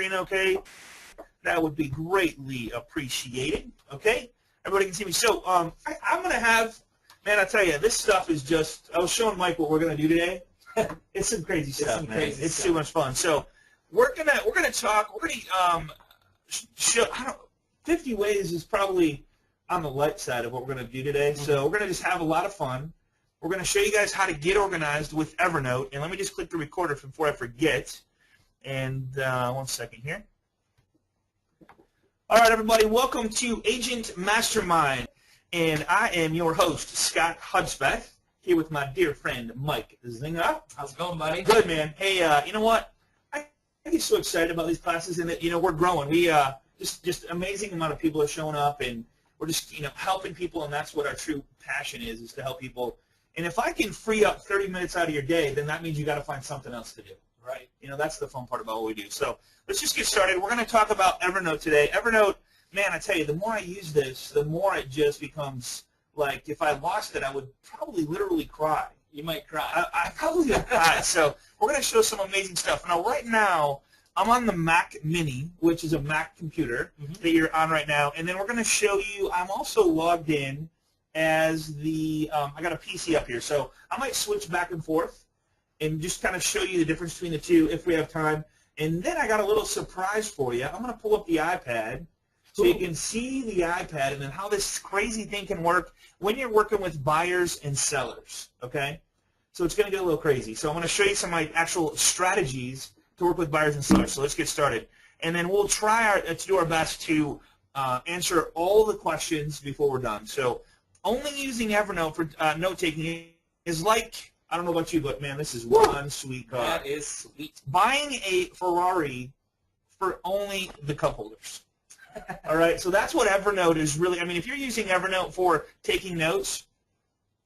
screen okay? That would be greatly appreciated, okay? Everybody can see me. So I'm going to have, man, I tell you, this stuff is just, I was showing Mike what we're going to do today. It's some crazy stuff, man. It's too much fun. So we're gonna talk, we're going to show, 50 ways is probably on the light side of what we're going to do today. So we're going to just have a lot of fun. We're going to show you guys how to get organized with Evernote. And let me just click the recorder before I forget. And 1 second here. All right, everybody, welcome to Agent Mastermind. And I am your host, Scott Hudspeth, here with my dear friend, Mike Zinga. How's it going, buddy? Good, man. Hey, you know what? I get so excited about these classes, and that, we're growing. We just amazing amount of people are showing up, and we're just helping people, and that's what our true passion is to help people. And if I can free up 30 minutes out of your day, then that means you got to find something else to do. Right. That's the fun part about what we do. So let's just get started. We're going to talk about Evernote today. Evernote, man, I tell you, the more I use this, the more it just becomes like if I lost it, I would probably literally cry. You might cry. I probably would cry. So we're going to show some amazing stuff. Now, right now, I'm on the Mac Mini, which is a Mac computer that you're on right now. And then we're going to show you, I'm also logged in as the, I got a PC up here. So I might switch back and forth and just kind of show you the difference between the two if we have time. And then I got a little surprise for you. I'm going to pull up the iPad so you can see the iPad and then how this crazy thing can work when you're working with buyers and sellers, okay? So it's going to get a little crazy. So I'm going to show you some of my actual strategies to work with buyers and sellers. So let's get started. And then we'll try to do our best to answer all the questions before we're done. So only using Evernote for note-taking is like, I don't know about you, but, man, this is one sweet car. That is sweet. Buying a Ferrari for only the cup holders. All right, so that's what Evernote is really. I mean, if you're using Evernote for taking notes,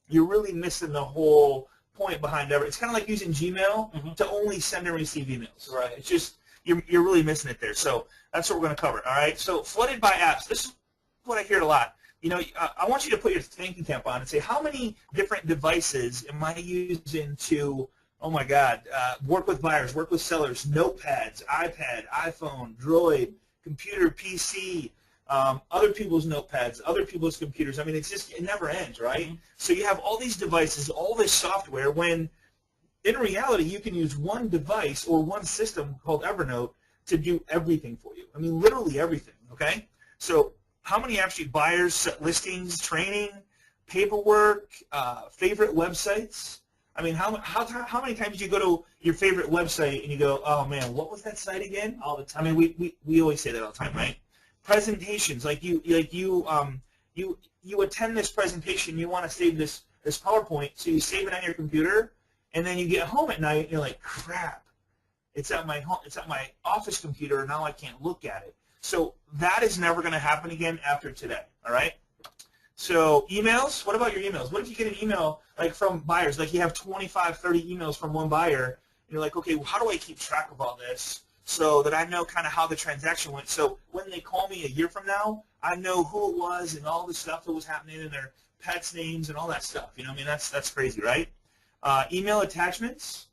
you're really missing the whole point behind Evernote. It's kind of like using Gmail to only send and receive emails. Right. It's just, you're really missing it there. So that's what we're going to cover, all right? So flooded by apps. This is what I hear a lot. I want you to put your thinking cap on and say, how many different devices am I using to, oh my God, work with buyers, work with sellers, notepads, iPad, iPhone, Droid, computer, PC, other people's notepads, other people's computers. I mean, it never ends, right? So you have all these devices, all this software, when in reality you can use one device or one system called Evernote to do everything for you. I mean, literally everything, okay? So how many actually buyers, listings, training, paperwork, favorite websites? I mean, how many times do you go to your favorite website and you go, oh man, what was that site again? All the time. I mean, we always say that all the time, right? Presentations, like you attend this presentation, you want to save this PowerPoint, so you save it on your computer, and then you get home at night and you're like, crap, it's at my office computer, and now I can't look at it. So that is never going to happen again after today, all right? So emails, what about your emails? What if you get an email like from buyers, like you have 25, 30 emails from one buyer, and you're like, okay, well, how do I keep track of all this so that I know kind of how the transaction went? So when they call me a year from now, I know who it was and all the stuff that was happening and their pets' names and all that stuff. I mean, that's crazy, right? Email attachments.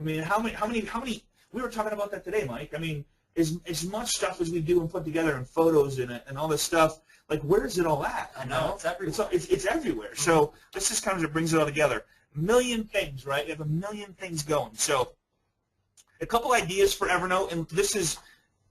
I mean, how many? We were talking about that today, Mike. I mean, as much stuff as we do and put together in photos and all this stuff, like, where is it all at? I know, it's everywhere. It's everywhere. So this just kind of brings it all together. A million things, right? You have a million things going. So a couple ideas for Evernote, and this is,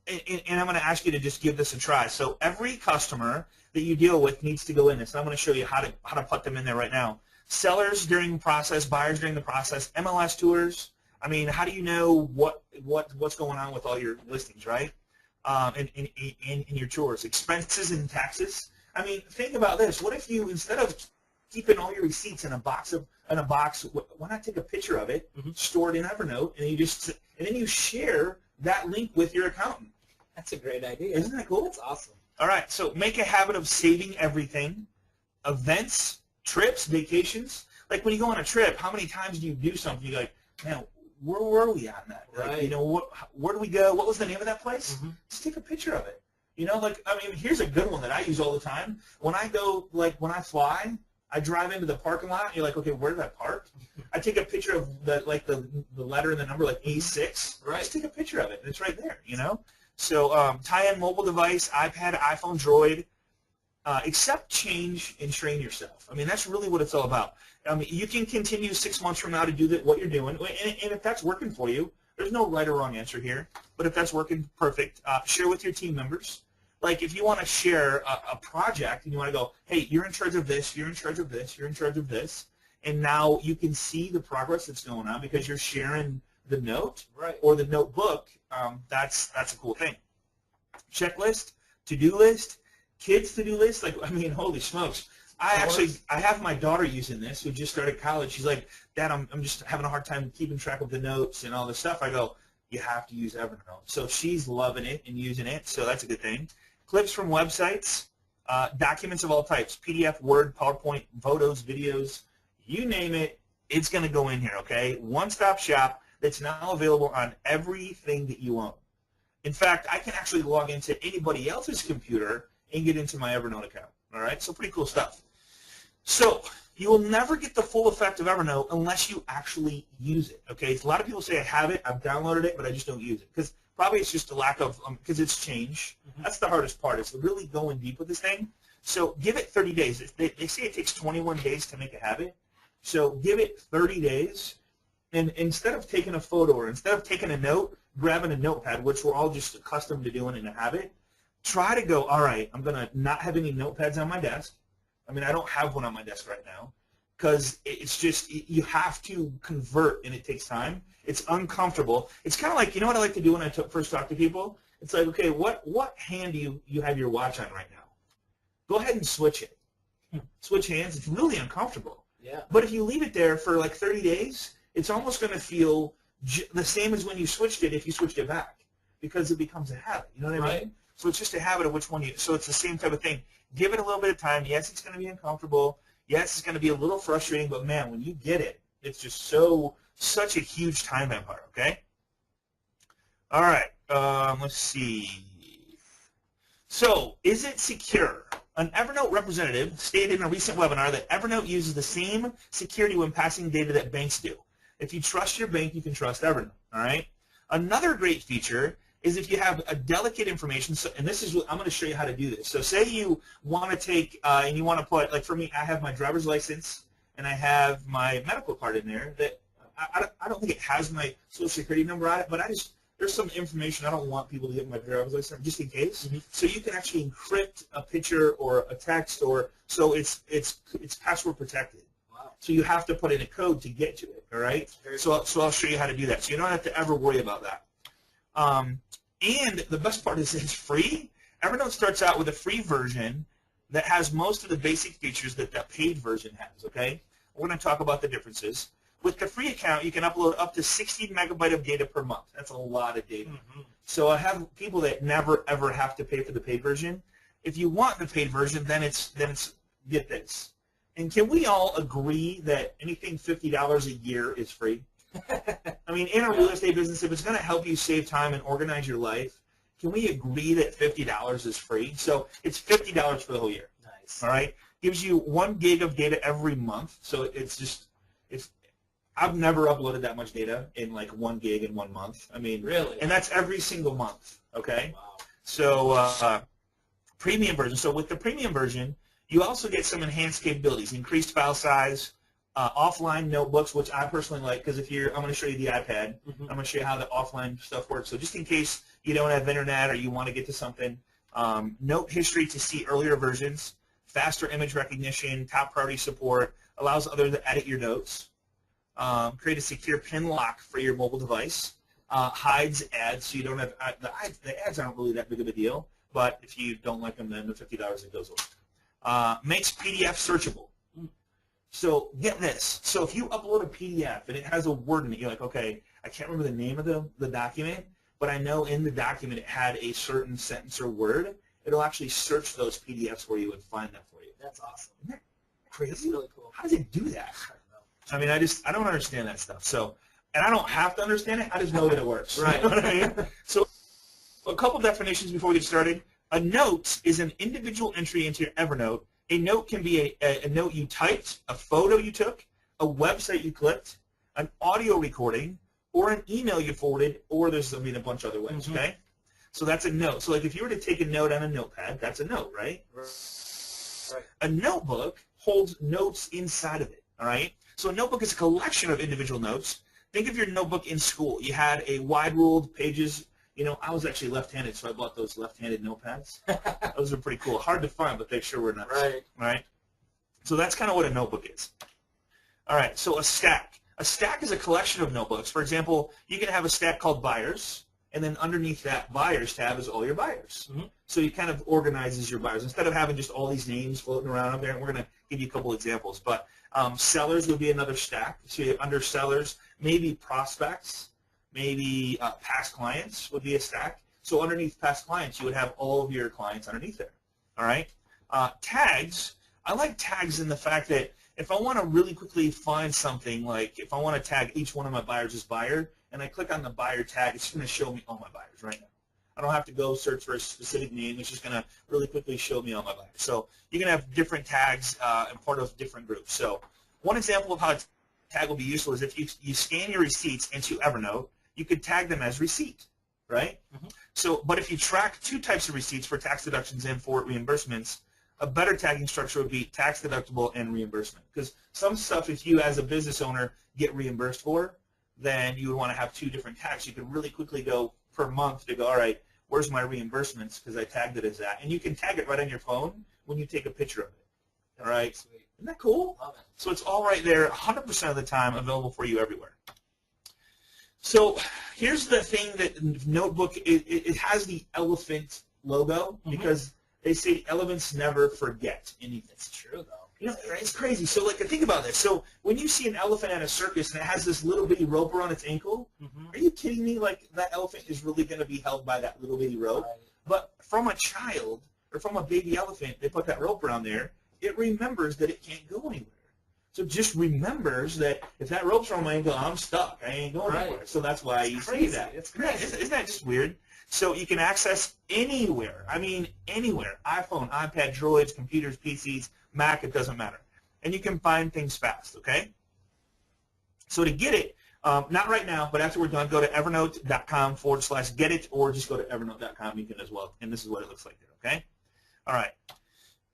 and I'm going to ask you to just give this a try. So every customer that you deal with needs to go in this, and I'm going to show you how to put them in there right now. Sellers during the process, buyers during the process, MLS tours. I mean, how do you know what's going on with all your listings, right? And your tours, expenses and taxes. I mean, think about this. What if you, instead of keeping all your receipts in a box, why not take a picture of it, store it in Evernote, and then you share that link with your accountant? That's a great idea. Isn't that cool? That's awesome. All right, so make a habit of saving everything, events, trips, vacations. Like when you go on a trip, how many times do you do something? You're like, man, where were we on that? Right. Like, where do we go? What was the name of that place? Just take a picture of it. Like, I mean, here's a good one that I use all the time. When I go, like, when I fly, I drive into the parking lot, and you're like, okay, where did I park? I take a picture of the letter and the number, like A6. Right. Just take a picture of it, and it's right there, So tie in mobile device, iPad, iPhone, Droid. Accept change and train yourself. I mean, that's really what it's all about. I mean, you can continue 6 months from now to do what you're doing, and if that's working for you, there's no right or wrong answer here. But if that's working, perfect. Share with your team members. Like if you want to share a project and you want to go, hey, you're in charge of this, you're in charge of this, you're in charge of this, and now you can see the progress that's going on because you're sharing the note or the notebook. That's a cool thing. Checklist, to-do list. Kids to-do list, like, I mean, holy smokes. I have my daughter using this who just started college. She's like, Dad, I'm just having a hard time keeping track of the notes and all this stuff. I go, you have to use Evernote. So she's loving it and using it, so that's a good thing. Clips from websites, documents of all types, PDF, Word, PowerPoint, photos, videos, you name it, it's going to go in here, okay? One-stop shop that's now available on everything that you own. In fact, I can actually log into anybody else's computer and get into my Evernote account. All right, so pretty cool stuff. So you will never get the full effect of Evernote unless you actually use it. Okay, so a lot of people say I have it, I've downloaded it, but I just don't use it because probably it's just a lack of because it's change. That's the hardest part. Is really going deep with this thing. So give it 30 days. They say it takes 21 days to make a habit. So give it 30 days, and instead of taking a photo or instead of taking a note, grabbing a notepad, which we're all just accustomed to doing in a habit. Try to go, all right, I'm going to not have any notepads on my desk. I mean, I don't have one on my desk right now because it's just you have to convert, and it takes time. It's uncomfortable. It's kind of like, you know what I like to do when I first talk to people? It's like, okay, what hand do you have your watch on right now? Go ahead and switch it. Switch hands. It's really uncomfortable. Yeah. But if you leave it there for like 30 days, it's almost going to feel the same as when you switched it if you switched it back because it becomes a habit. You know what I mean? So it's just a habit of which one so it's the same type of thing. Give it a little bit of time. Yes, it's going to be uncomfortable. Yes, it's going to be a little frustrating, but man, when you get it, it's just such a huge time empire, okay? All right, let's see. So, is it secure? An Evernote representative stated in a recent webinar that Evernote uses the same security when passing data that banks do. If you trust your bank, you can trust Evernote, all right? Another great feature is if you have a delicate information, and this is what I'm going to show you how to do this. So say you want to take, and you want to put, like for me, I have my driver's license, and I have my medical card in there that I don't think it has my social security number on it, but there's some information I don't want people to get my driver's license just in case. So you can actually encrypt a picture or a text, or so it's password protected. Wow. So you have to put in a code to get to it. All right. So I'll show you how to do that. So you don't have to ever worry about that. And the best part is it's free. Evernote starts out with a free version that has most of the basic features that the paid version has, okay? We're going to talk about the differences. With the free account, you can upload up to 60 megabyte of data per month. That's a lot of data. So I have people that never, ever have to pay for the paid version. If you want the paid version, then it's get this. And can we all agree that anything $50 a year is free? I mean, in a real estate business, if it's going to help you save time and organize your life, can we agree that $50 is free? So it's $50 for the whole year. Nice. All right? Gives you 1 gig of data every month. So I've never uploaded that much data in like 1 gig in 1 month. I mean, really? And that's every single month. Okay? Wow. So premium version. So with the premium version, you also get some enhanced capabilities, increased file size, offline notebooks, which I personally like because I'm going to show you the iPad. I'm going to show you how the offline stuff works. So just in case you don't have internet or you want to get to something, note history to see earlier versions, faster image recognition, top priority support, allows others to edit your notes, create a secure PIN lock for your mobile device, hides ads so you don't have the ads aren't really that big of a deal, but if you don't like them, then the $50 it goes away. Makes PDF searchable. So get this. So if you upload a PDF and it has a word in it, you're like, okay, I can't remember the name of the document, but I know in the document it had a certain sentence or word. It'll actually search those PDFs for you and find that for you. That's awesome. Isn't that crazy? That's really cool. How does it do that? I mean, I don't understand that stuff. So, and I don't have to understand it. I just know that it works. Right. You know what I mean? So a couple definitions before we get started. A note is an individual entry into your Evernote. A note can be a note you typed, a photo you took, a website you clicked, an audio recording, or an email you forwarded, or there's a bunch of other ways, okay? So that's a note. So like if you were to take a note on a notepad, that's a note, right? Right. A notebook holds notes inside of it, all right? So a notebook is a collection of individual notes. Think of your notebook in school. You had a wide-ruled pages. You know, I was actually left-handed, so I bought those left-handed notepads. Those are pretty cool. Hard to find, but they sure were nice. Right. Right? So that's kind of what a notebook is. All right, so a stack. A stack is a collection of notebooks. For example, you can have a stack called buyers, and then underneath that buyers tab is all your buyers. Mm-hmm. So you kind of organizes your buyers. Instead of having just all these names floating around up there, and we're going to give you a couple examples. But sellers would be another stack. So you, under sellers, maybe prospects, maybe past clients would be a stack. So underneath past clients, you would have all of your clients underneath there. All right? Tags, I like tags in the fact that if I want to really quickly find something, like if I want to tag each one of my buyers as buyer, and I click on the buyer tag, it's going to show me all my buyers right now. I don't have to go search for a specific name. It's just going to really quickly show me all my buyers. So you can have different tags and part of different groups. So one example of how a tag will be useful is if you scan your receipts into Evernote, you could tag them as receipt, right? Mm-hmm. So, but if you track two types of receipts for tax deductions and for reimbursements, a better tagging structure would be tax deductible and reimbursement. Because some stuff, if you as a business owner get reimbursed for, then you would want to have two different tags. You could really quickly go per month to go, all right, where's my reimbursements because I tagged it as that. And you can tag it right on your phone when you take a picture of it. All right? Sweet. Isn't that cool? Love it. So it's all right there 100% of the time available for you everywhere. So here's the thing that Notebook, it has the elephant logo because they say elephants never forget anything. It's true, though. You know, it's crazy. So, like, think about this. So, when you see an elephant at a circus and it has this little bitty rope around its ankle, are you kidding me? Like, that elephant is really going to be held by that little bitty rope? Right. But from a child or from a baby elephant, they put that rope around there, it remembers that it can't go anywhere. So, it just remembers that if that rope's around my ankle, I'm stuck. I ain't going anywhere. So, that's why you see that. It's crazy. Isn't that just weird? So, you can access anywhere. I mean, anywhere. iPhone, iPad, Droids, computers, PCs, Mac, it doesn't matter. And you can find things fast, okay? So to get it, not right now, but after we're done, go to evernote.com/get-it, or just go to evernote.com. You can as well, and this is what it looks like there, okay? All right.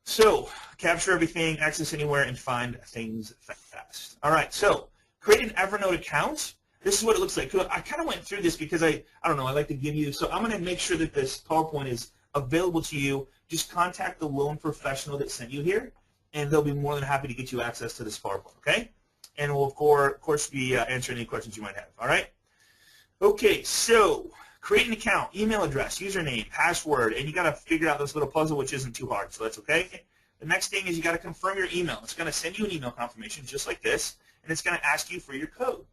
So capture everything, access anywhere, and find things fast. All right, so create an Evernote account. This is what it looks like. I kind of went through this because I don't know, I like to give you, so I'm going to make sure that this PowerPoint is available to you. Just contact the loan professional that sent you here, and they'll be more than happy to get you access to this PowerPoint, okay? And we'll, of course, be answering any questions you might have, all right? Okay, so create an account, email address, username, password, and you got to figure out this little puzzle, which isn't too hard, so that's okay. The next thing is you got to confirm your email. It's going to send you an email confirmation just like this, and it's going to ask you for your code.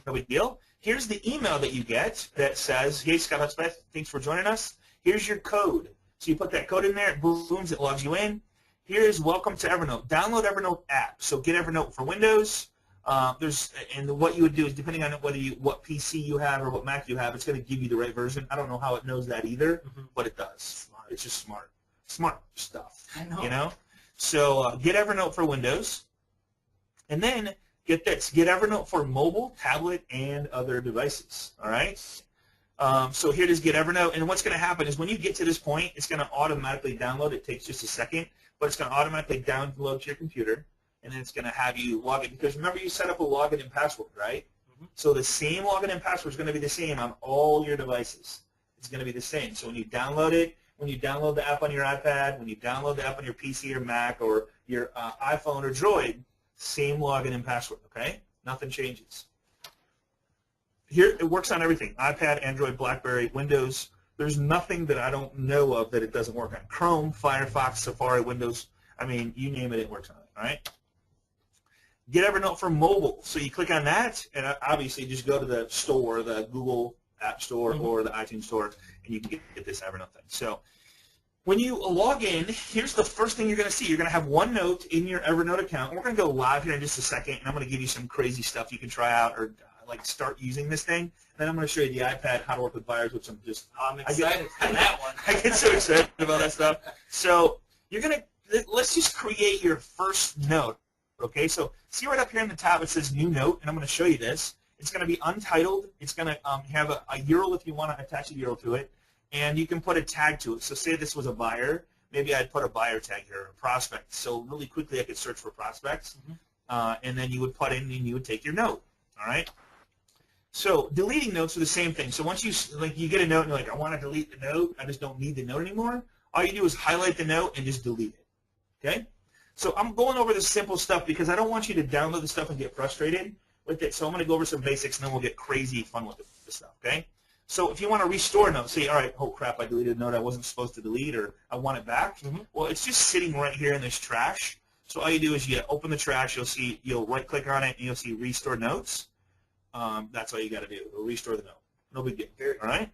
No big deal. Here's the email that you get that says, hey, Scott Hudspeth, thanks for joining us. Here's your code. So you put that code in there, it booms, it logs you in. Here's welcome to Evernote. Download Evernote app. So get Evernote for Windows. And what you would do is depending on what PC you have or what Mac you have, it's going to give you the right version. I don't know how it knows that either, but it does. Smart. It's just smart stuff. I know. You know. So get Evernote for Windows, and then get this. Get Evernote for mobile, tablet, and other devices. All right. So here it is, get Evernote, and what's going to happen is when you get to this point, it's going to automatically download. It takes just a second, but it's going to automatically download to your computer, and then it's going to have you log in. Because remember, you set up a login and password, right? So the same login and password is going to be the same on all your devices. It's going to be the same. So when you download it, when you download the app on your iPad, when you download the app on your PC or Mac or your iPhone or Droid, same login and password, okay? Nothing changes. Here, it works on everything, iPad, Android, BlackBerry, Windows. There's nothing that I don't know of that it doesn't work on. Chrome, Firefox, Safari, Windows, I mean, you name it, it works on it, all right? Get Evernote for mobile. So you click on that, and obviously just go to the store, the Google App Store or the iTunes Store, and you can get this Evernote thing. So when you log in, here's the first thing you're going to see. You're going to have OneNote in your Evernote account. We're going to go live here in just a second, and I'm going to give you some crazy stuff you can try out or like start using this thing. And then I'm going to show you the iPad, how to work with buyers, which I'm excited for that one. I get so excited about that stuff. So you're going to, let's just create your first note. Okay, so see right up here in the top it says new note, and I'm going to show you this. It's going to be untitled. It's going to have a URL if you want to attach a URL to it. and you can put a tag to it. So say this was a buyer, maybe I'd put a buyer tag here, a prospect. So really quickly I could search for prospects, and then you would put in and you would take your note. All right. So deleting notes are the same thing. So once you get a note and you're like, I want to delete the note, I just don't need the note anymore. All you do is highlight the note and just delete it. Okay. So I'm going over the simple stuff because I don't want you to download the stuff and get frustrated with it. So I'm going to go over some basics and then we'll get crazy fun with the stuff. Okay. So if you want to restore a note, say, all right, oh crap, I deleted a note I wasn't supposed to delete, or I want it back. Well, it's just sitting right here in this trash. So all you do is you open the trash, you'll right-click on it, and you'll see Restore Notes. That's all you got to do. It'll restore the note. No big deal. All right?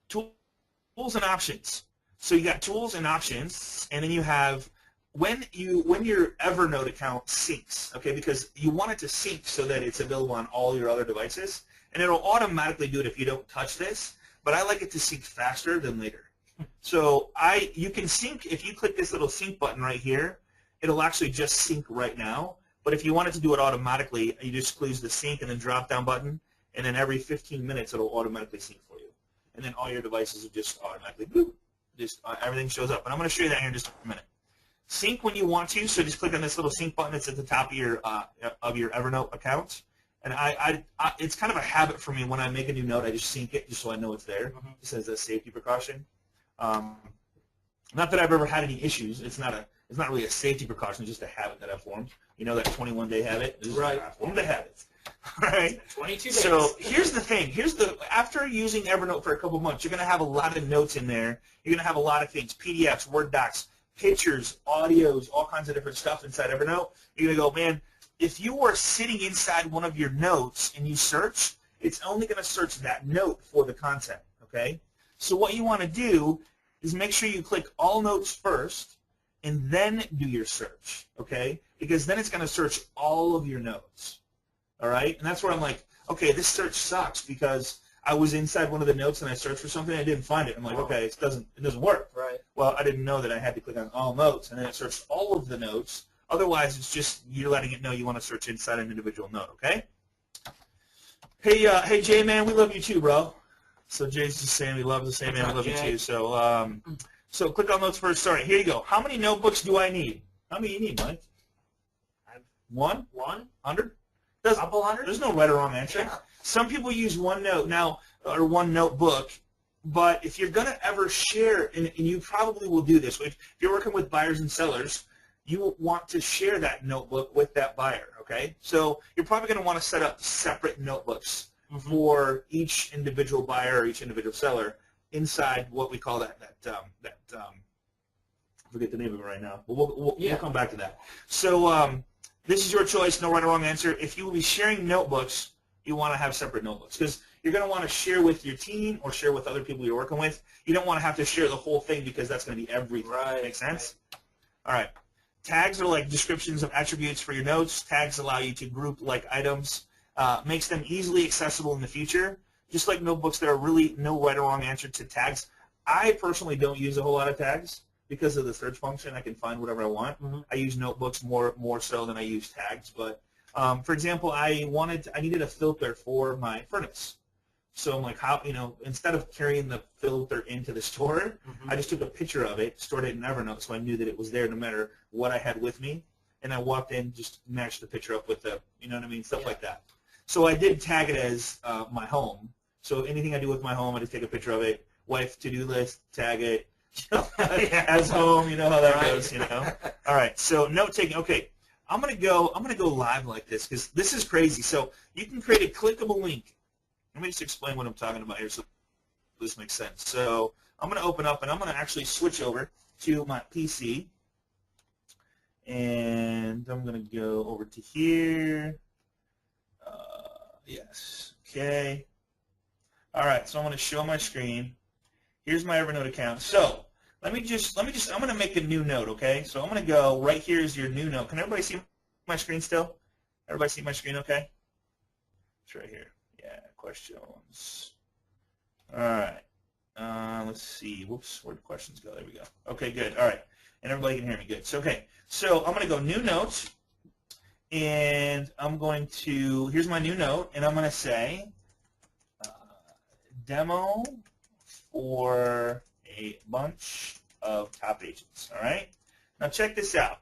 Tools and options. So you got tools and options, and then you have when your Evernote account syncs, okay, because you want it to sync so that it's available on all your other devices. And it'll automatically do it if you don't touch this, but I like it to sync faster than later. So you can sync, if you click this little sync button right here, it'll actually just sync right now. But if you want it to do it automatically, you just squeeze the sync and then drop down button, and then every 15 minutes it'll automatically sync for you. And then all your devices will just automatically, boop, everything shows up. And I'm going to show you that here in just a minute. Sync when you want to, so just click on this little sync button that's at the top of your Evernote account. And it's kind of a habit for me when I make a new note, I just sync it just so I know it's there, just as a safety precaution. Not that I've ever had any issues. It's not really a safety precaution. It's just a habit that I've formed. You know that 21-day habit? Right. I formed a habit. All right. 22 days. So here's the thing. After using Evernote for a couple months, you're going to have a lot of notes in there. You're going to have a lot of things: PDFs, Word docs, pictures, audios, all kinds of different stuff inside Evernote. You're going to go, man. If you are sitting inside one of your notes and you search, it's only going to search that note for the content, okay? So what you want to do is make sure you click all notes first and then do your search, okay? Because then it's going to search all of your notes, all right? And that's where I'm like, okay, this search sucks because I was inside one of the notes and I searched for something and I didn't find it. I'm like, okay, it doesn't work. Right. Well, I didn't know that I had to click on all notes, and then it searched all of the notes. Otherwise, it's just you're letting it know you want to search inside an individual note, okay? Hey, Jay, man, we love you too, bro. So Jay's just saying we love the same, man, we love you too. So click on notes first. Sorry, here you go. How many notebooks do I need? How many you need, Mike? One? 100? Couple hundred? There's no right or wrong answer. Yeah. Some people use one note now, or one notebook. But if you're going to ever share, and you probably will do this, if you're working with buyers and sellers, you want to share that notebook with that buyer, okay? So you're probably going to want to set up separate notebooks for each individual buyer or each individual seller inside what we call I forget the name of it right now, but we'll come back to that. So this is your choice, no right or wrong answer. If you will be sharing notebooks, you want to have separate notebooks because you're going to want to share with your team or share with other people you're working with. You don't want to have to share the whole thing because that's going to be everything. Right. Make sense? All right. Tags are like descriptions of attributes for your notes. Tags allow you to group like items. Makes them easily accessible in the future. Just like notebooks, there are really no right or wrong answer to tags. I personally don't use a whole lot of tags because of the search function. I can find whatever I want. I use notebooks more so than I use tags. But for example, I needed a filter for my furnace. So I'm like, instead of carrying the filter into the store, I just took a picture of it, stored it in Evernote, so I knew that it was there no matter what I had with me. And I walked in, just matched the picture up with the, you know what I mean, stuff like that. So I did tag it as my home. So anything I do with my home, I just take a picture of it. Wife to-do list, tag it. As home, you know how that goes, you know. All right, so note taking. Okay, I'm gonna go live like this because this is crazy. So you can create a clickable link. Let me just explain what I'm talking about here so this makes sense. So I'm going to open up and I'm going to actually switch over to my PC. And I'm going to go over to here. Yes. Okay. All right. So I'm going to show my screen. Here's my Evernote account. So I'm going to make a new note, okay? So I'm going to go right here is your new note. Can everybody see my screen still? Everybody see my screen okay? It's right here. Yeah, questions. All right. Let's see. Whoops, where'd the questions go? There we go. Okay, good. All right. And everybody can hear me good. So, okay. So I'm going to go new note. And I'm going to, here's my new note. And I'm going to say demo for a bunch of top agents. All right. Now check this out.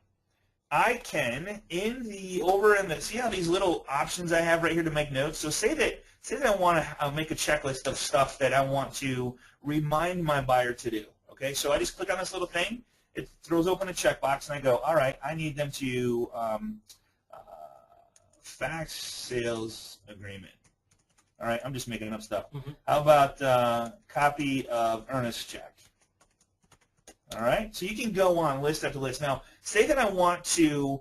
I can see how these little options I have right here to make notes. So say that I want to make a checklist of stuff that I want to remind my buyer to do. Okay. So I just click on this little thing. It throws open a checkbox, and I go, all right, I need them to fax sales agreement. All right, I'm just making up stuff. How about copy of earnest check? All right, so you can go on list after list. Now, say that I want to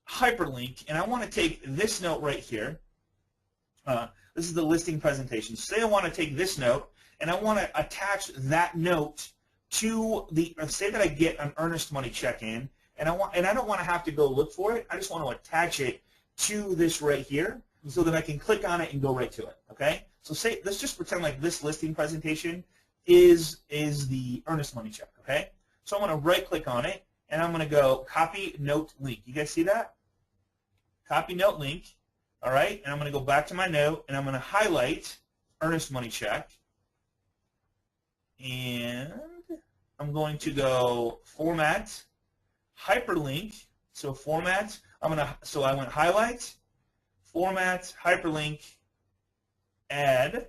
hyperlink, and I want to take this note right here. This is the listing presentation. Say I want to take this note, and I want to attach that note to say that I get an earnest money check in, and I don't want to have to go look for it. I just want to attach it to this right here, so that I can click on it and go right to it. Okay. So let's just pretend like this listing presentation is the earnest money check. Okay. So I'm going to right click on it, and I'm going to go copy note link. You guys see that? Copy note link. All right. And I'm going to go back to my note, and I'm going to highlight earnest money check, and I'm going to go format, hyperlink. So format. So I went highlight, format, hyperlink, add,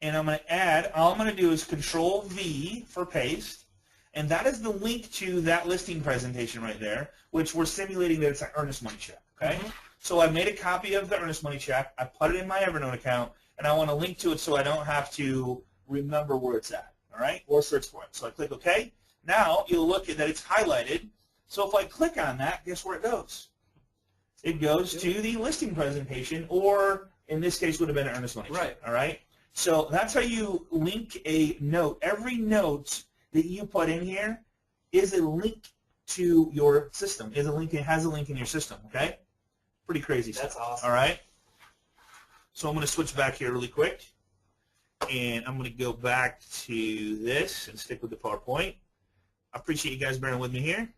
and I'm going to add. All I'm going to do is Control V for paste, and that is the link to that listing presentation right there, which we're simulating that it's an earnest money check. Okay. So I made a copy of the earnest money check. I put it in my Evernote account, and I want to link to it so I don't have to remember where it's at. All right, or search for it. So I click OK. Now you'll look at that it's highlighted. So if I click on that, guess where it goes? It goes to the listing presentation, or in this case would have been an earnest money check. Right. All right. So that's how you link a note. Every note that you put in here is a link to your system. It has a link in your system. Okay. Pretty crazy stuff. That's awesome. All right. So I'm going to switch back here really quick, and I'm going to go back to this and stick with the PowerPoint. I appreciate you guys bearing with me here.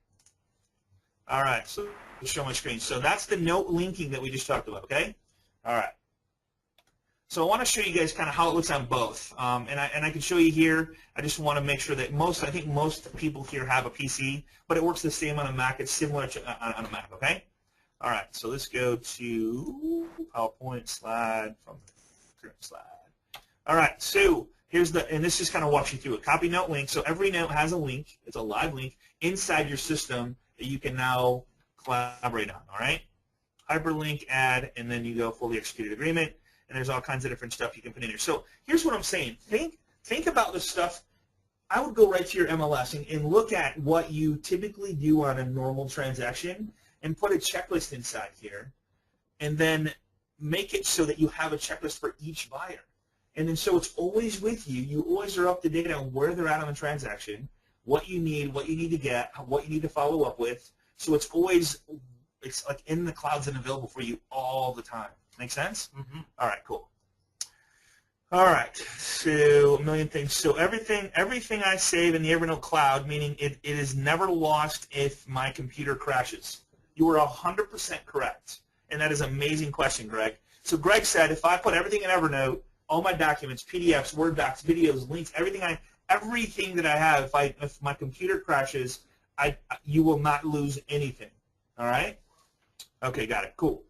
All right, so I'll show my screen. So that's the note linking that we just talked about, okay? All right. So I want to show you guys kind of how it looks on both. And I can show you here. I just want to make sure that I think most people here have a PC, but it works the same on a Mac. It's similar to on a Mac, okay? All right, so let's go to PowerPoint slide from the current slide. All right, so and this just kind of walks you through it. Copy note link. So every note has a link. It's a live link inside your system that you can now collaborate on, all right? Hyperlink, add, and then you go fully executed agreement, and there's all kinds of different stuff you can put in there. So here's what I'm saying. Think about the stuff. I would go right to your MLS and look at what you typically do on a normal transaction and put a checklist inside here, and then make it so that you have a checklist for each buyer. And then so it's always with you. You always are up to date on where they're at on the transaction, what you need to get, what you need to follow up with. So it's like in the clouds and available for you all the time. Make sense? Mm-hmm. All right, cool. All right, so a million things. So everything I save in the Evernote cloud, meaning it is never lost if my computer crashes. You were 100% correct, and that is an amazing question, Greg. So Greg said if I put everything in Evernote, all my documents, PDFs, Word docs, videos, links, everything that I have, if my computer crashes, you will not lose anything. All right? Okay, got it. Cool.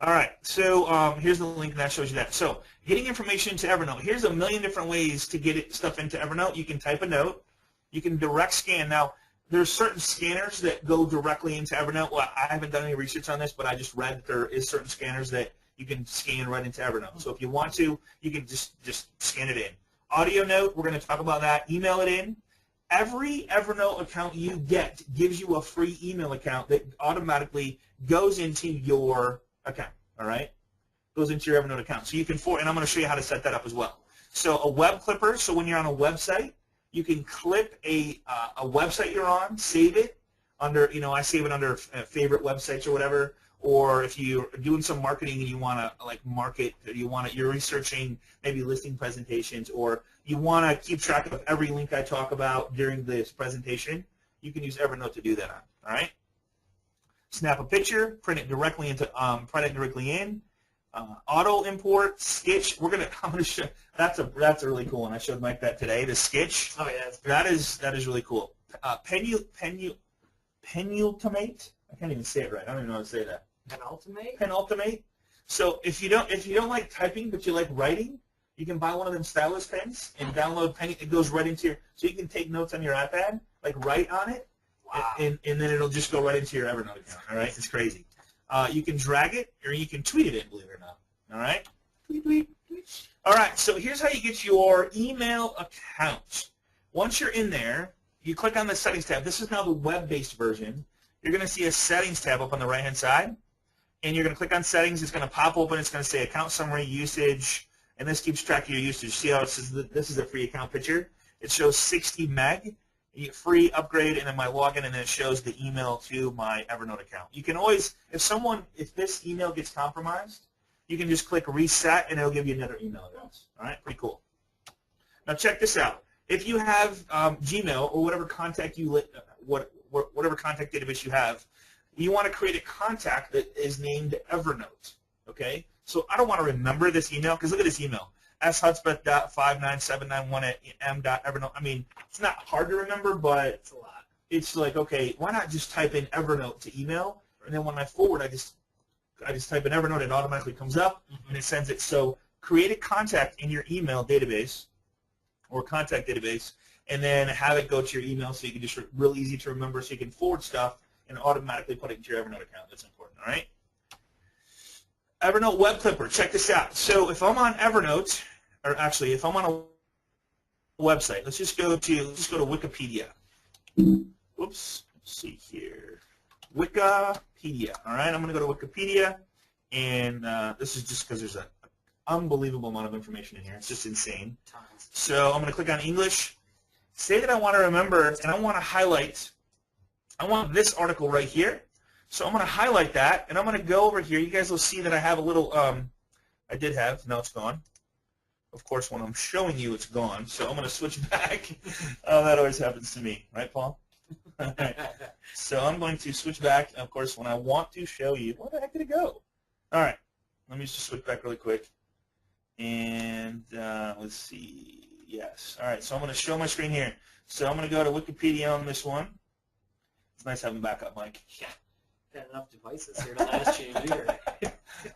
All right, so here's the link that shows you that. So getting information into Evernote. Here's a million different ways to get stuff into Evernote. You can type a note. You can direct scan. Now, there's certain scanners that go directly into Evernote. Well, I haven't done any research on this, but I just read that there is certain scanners that you can scan right into Evernote. So if you want to, you can just scan it in. Audio note, we're going to talk about that. Email it in. Every Evernote account you get gives you a free email account that automatically goes into your account, all right? Goes into your Evernote account. So you can, and I'm going to show you how to set that up as well. So a web clipper, so when you're on a website, you can clip a website you're on, save it under, I save it under favorite websites or whatever. Or if you're doing some marketing and you want to like market, you're researching maybe listing presentations, or you want to keep track of every link I talk about during this presentation, you can use Evernote to do that on. All right. Snap a picture, print it directly in, Auto import, sketch. I'm gonna show. That's a really cool one. I showed Mike that today. The sketch. Oh yeah, That is really cool. Penultimate. I can't even say it right. I don't even know how to say that. Penultimate. So if you don't like typing but you like writing, you can buy one of them stylus pens and download Penny. It goes right into so you can take notes on your iPad, like write on it, wow. and then it'll just go right into your Evernote account. All right, it's crazy. You can drag it or you can tweet it in, believe it or not. All right, tweet. All right, so here's how you get your email account. Once you're in there, you click on the settings tab. This is now the web-based version. You're going to see a settings tab up on the right-hand side, and you're going to click on settings. It's going to pop open. It's going to say account summary, usage, and this keeps track of your usage. See how it says this is a free account picture? It shows 60 meg. You get free upgrade, and then my login, and then it shows the email to my Evernote account. You can always, if this email gets compromised, you can just click reset, and it'll give you another email address. All right, pretty cool. Now check this out. If you have Gmail or whatever contact whatever contact database you have, you want to create a contact that is named Evernote. Okay, so I don't want to remember this email because look at this email. shudspeth.59791@m.evernote. I mean, it's not hard to remember, but It's a lot. it's like, okay, why not just type in Evernote to email, and then when I forward, I just type in Evernote, it automatically comes up, and it sends it. So create a contact in your email database or contact database, and then have it go to your email so you can just real easy to remember so you can forward stuff and automatically put it into your Evernote account. That's important, all right? Evernote Web Clipper, check this out. So if I'm on Evernote, or actually if I'm on a website, let's just go to Wikipedia. Whoops, let's see here. Wikipedia, all right? I'm going to go to Wikipedia, and this is just because there's an unbelievable amount of information in here. It's just insane. Tons. So I'm going to click on English. Say that I want to remember, and I want to highlight. I want this article right here. So I'm going to highlight that, and I'm going to go over here. You guys will see that I have a little, now it's gone. Of course, when I'm showing you, it's gone. So I'm going to switch back. Oh, that always happens to me. Right, Paul? All right. So I'm going to switch back. Of course, when I want to show you, where the heck did it go? All right. Let me just switch back really quick. And let's see. Yes. All right. So I'm going to show my screen here. So I'm going to go to Wikipedia on this one. It's nice having backup, Mike. Yeah. Got enough devices here to last you a year.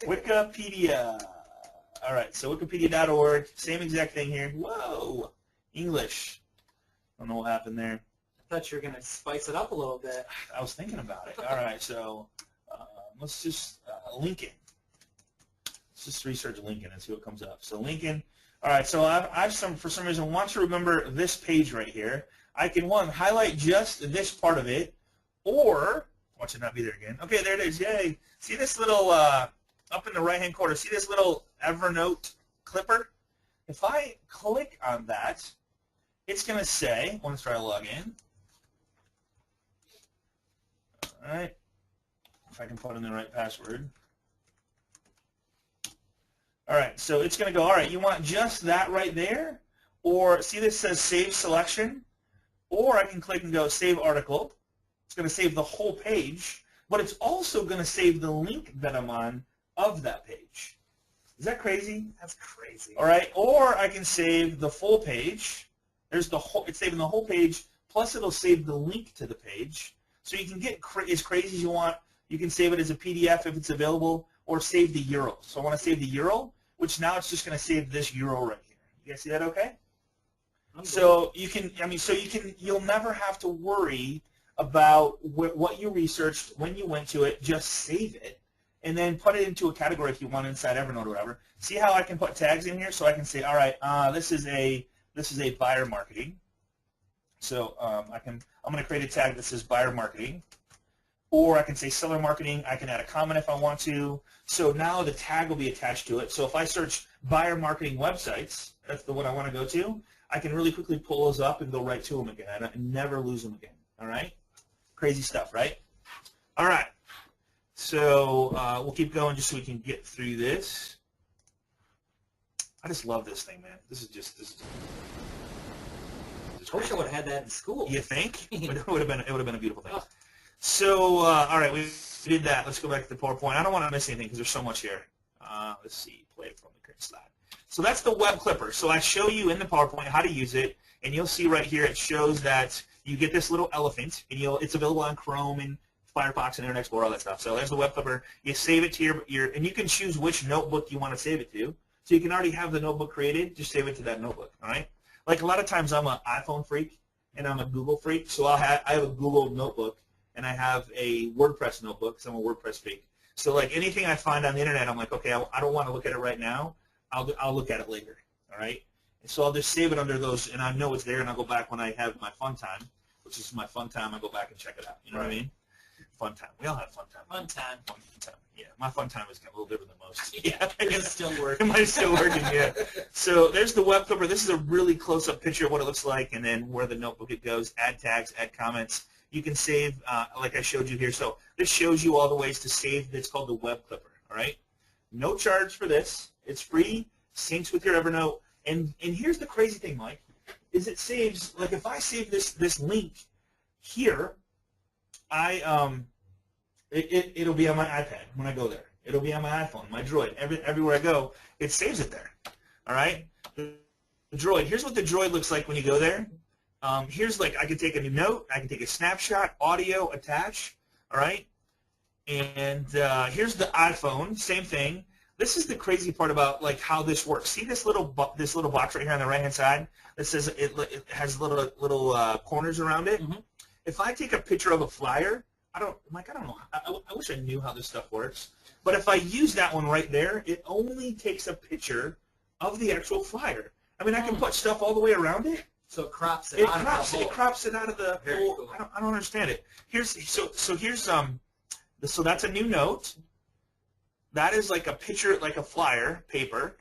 Wikipedia. All right. So Wikipedia.org. Same exact thing here. Whoa. English. I don't know what happened there. I thought you were going to spice it up a little bit. I was thinking about it. All right. So let's just Lincoln. Let's just research Lincoln and see what comes up. So Lincoln. All right, so I've for some reason want to remember this page right here. I can highlight just this part of it, or watch it not be there again. Okay, there it is. Yay! See this little up in the right-hand corner? See this little Evernote clipper? If I click on that, it's going to say, let's try to log in. All right, if I can put in the right password. All right, so it's going to go, all right, you want just that right there? Or see this says Save Selection? Or I can click and go Save Article. It's going to save the whole page, but it's also going to save the link that I'm on of that page. Is that crazy? That's crazy. All right, or I can save the full page. It's saving the whole page, plus it'll save the link to the page. So you can get as crazy as you want. You can save it as a PDF if it's available, or save the URL. So I want to save the URL, which now it's just going to save this URL right here. You guys see that okay? So you'll never have to worry about what you researched, when you went to it. Just save it, and then put it into a category if you want inside Evernote or whatever. See how I can put tags in here? So I can say, all right, this is a buyer marketing. So I'm going to create a tag that says buyer marketing. Or I can say seller marketing. I can add a comment if I want to. So now the tag will be attached to it. So if I search buyer marketing websites, that's the one I want to go to, I can really quickly pull those up and go right to them again. I never lose them again. All right? Crazy stuff, right? All right. So we'll keep going just so we can get through this. I just love this thing, man. This is just I wish I would have had that in school. You think? It would have been a beautiful thing. So, all right, we did that. Let's go back to the PowerPoint. I don't want to miss anything because there's so much here. let's see, play it from the current slide. So that's the web clipper. So I show you in the PowerPoint how to use it, and you'll see right here it shows that you get this little elephant, and it's available on Chrome and Firefox and Internet Explorer, all that stuff. So there's the web clipper. You save it to your and you can choose which notebook you want to save it to. So you can already have the notebook created. Just save it to that notebook. All right. Like a lot of times I'm an iPhone freak and I'm a Google freak, so I have a Google notebook and I have a WordPress notebook because I'm a WordPress freak. So like anything I find on the internet, I'm like, okay, I don't want to look at it right now. I'll look at it later. All right. And so I'll just save it under those, and I know it's there, and I'll go back when I have my fun time, which is my fun time. I go back and check it out. You know what I mean? Fun time. We all have fun time. Fun time. Fun time. Yeah, my fun time is a little different than most. Yeah, it's still working. Mine's still working, yeah. So there's the web clipper. This is a really close-up picture of what it looks like, and then where the notebook it goes, add tags, add comments. You can save, like I showed you here. So this shows you all the ways to save. It's called the web clipper, all right? No charge for this. It's free, syncs with your Evernote. And here's the crazy thing, Mike, is it saves, like if I save this link here, it'll be on my iPad when I go there. It'll be on my iPhone, my Droid. Everywhere I go, it saves it there. All right? The Droid. Here's what the Droid looks like when you go there. Here's like I can take a new note. I can take a snapshot, audio, attach. All right? And here's the iPhone. Same thing. This is the crazy part about like how this works. See this little box right here on the right-hand side that says it has little corners around it. Mm-hmm. If I take a picture of a flyer, I don't know. I wish I knew how this stuff works. But if I use that one right there, it only takes a picture of the actual flyer. I mean, I can put stuff all the way around it. So it crops it. It crops it out of the Very whole. cool. I don't understand it. Here's so that's a new note. That is like a picture, like a flyer paper.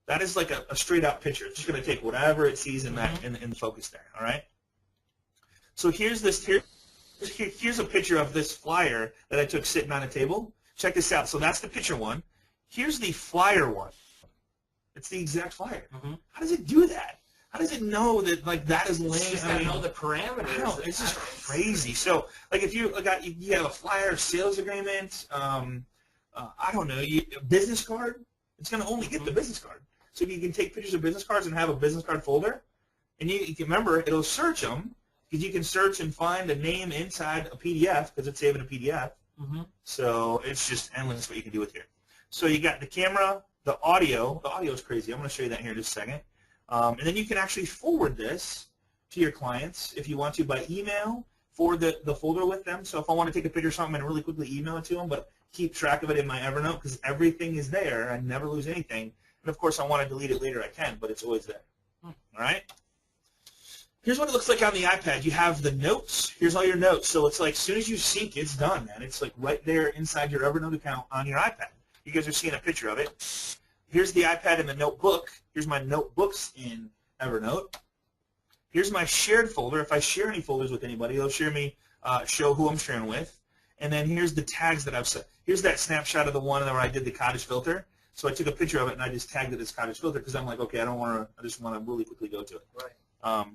That is like a straight out picture. It's just going to take whatever it sees in that in the focus there. All right. So here's a picture of this flyer that I took sitting on a table. Check this out. So that's the picture one. Here's the flyer one. It's the exact flyer. Mm-hmm. How does it do that? How does it know that like that is laying? Just gotta know the parameters. I don't know. It's just crazy. So like if you have a flyer, sales agreement, I don't know, a business card, it's going to only get the business card. So you can take pictures of business cards and have a business card folder, and you can remember it'll search them because you can search and find a name inside a PDF because it's saved in a PDF. Mm-hmm. So it's just endless what you can do with here. So you got the camera, the audio. The audio is crazy. I'm going to show you that here in just a second. And then you can actually forward this to your clients if you want to by email, forward the folder with them. So if I want to take a picture of something and really quickly email it to them, but keep track of it in my Evernote because everything is there. I never lose anything. And, of course, I want to delete it later. I can, but it's always there. All right? Here's what it looks like on the iPad. You have the notes. Here's all your notes. So it's like as soon as you sync, it's done, man. It's like right there inside your Evernote account on your iPad. You guys are seeing a picture of it. Here's the iPad and the notebook. Here's my notebooks in Evernote. Here's my shared folder. If I share any folders with anybody, they'll show who I'm sharing with. And then here's the tags that I've set. Here's that snapshot of the one where I did the cottage filter. So I took a picture of it and I just tagged it as cottage filter because I'm like, okay, I just want to really quickly go to it. Right.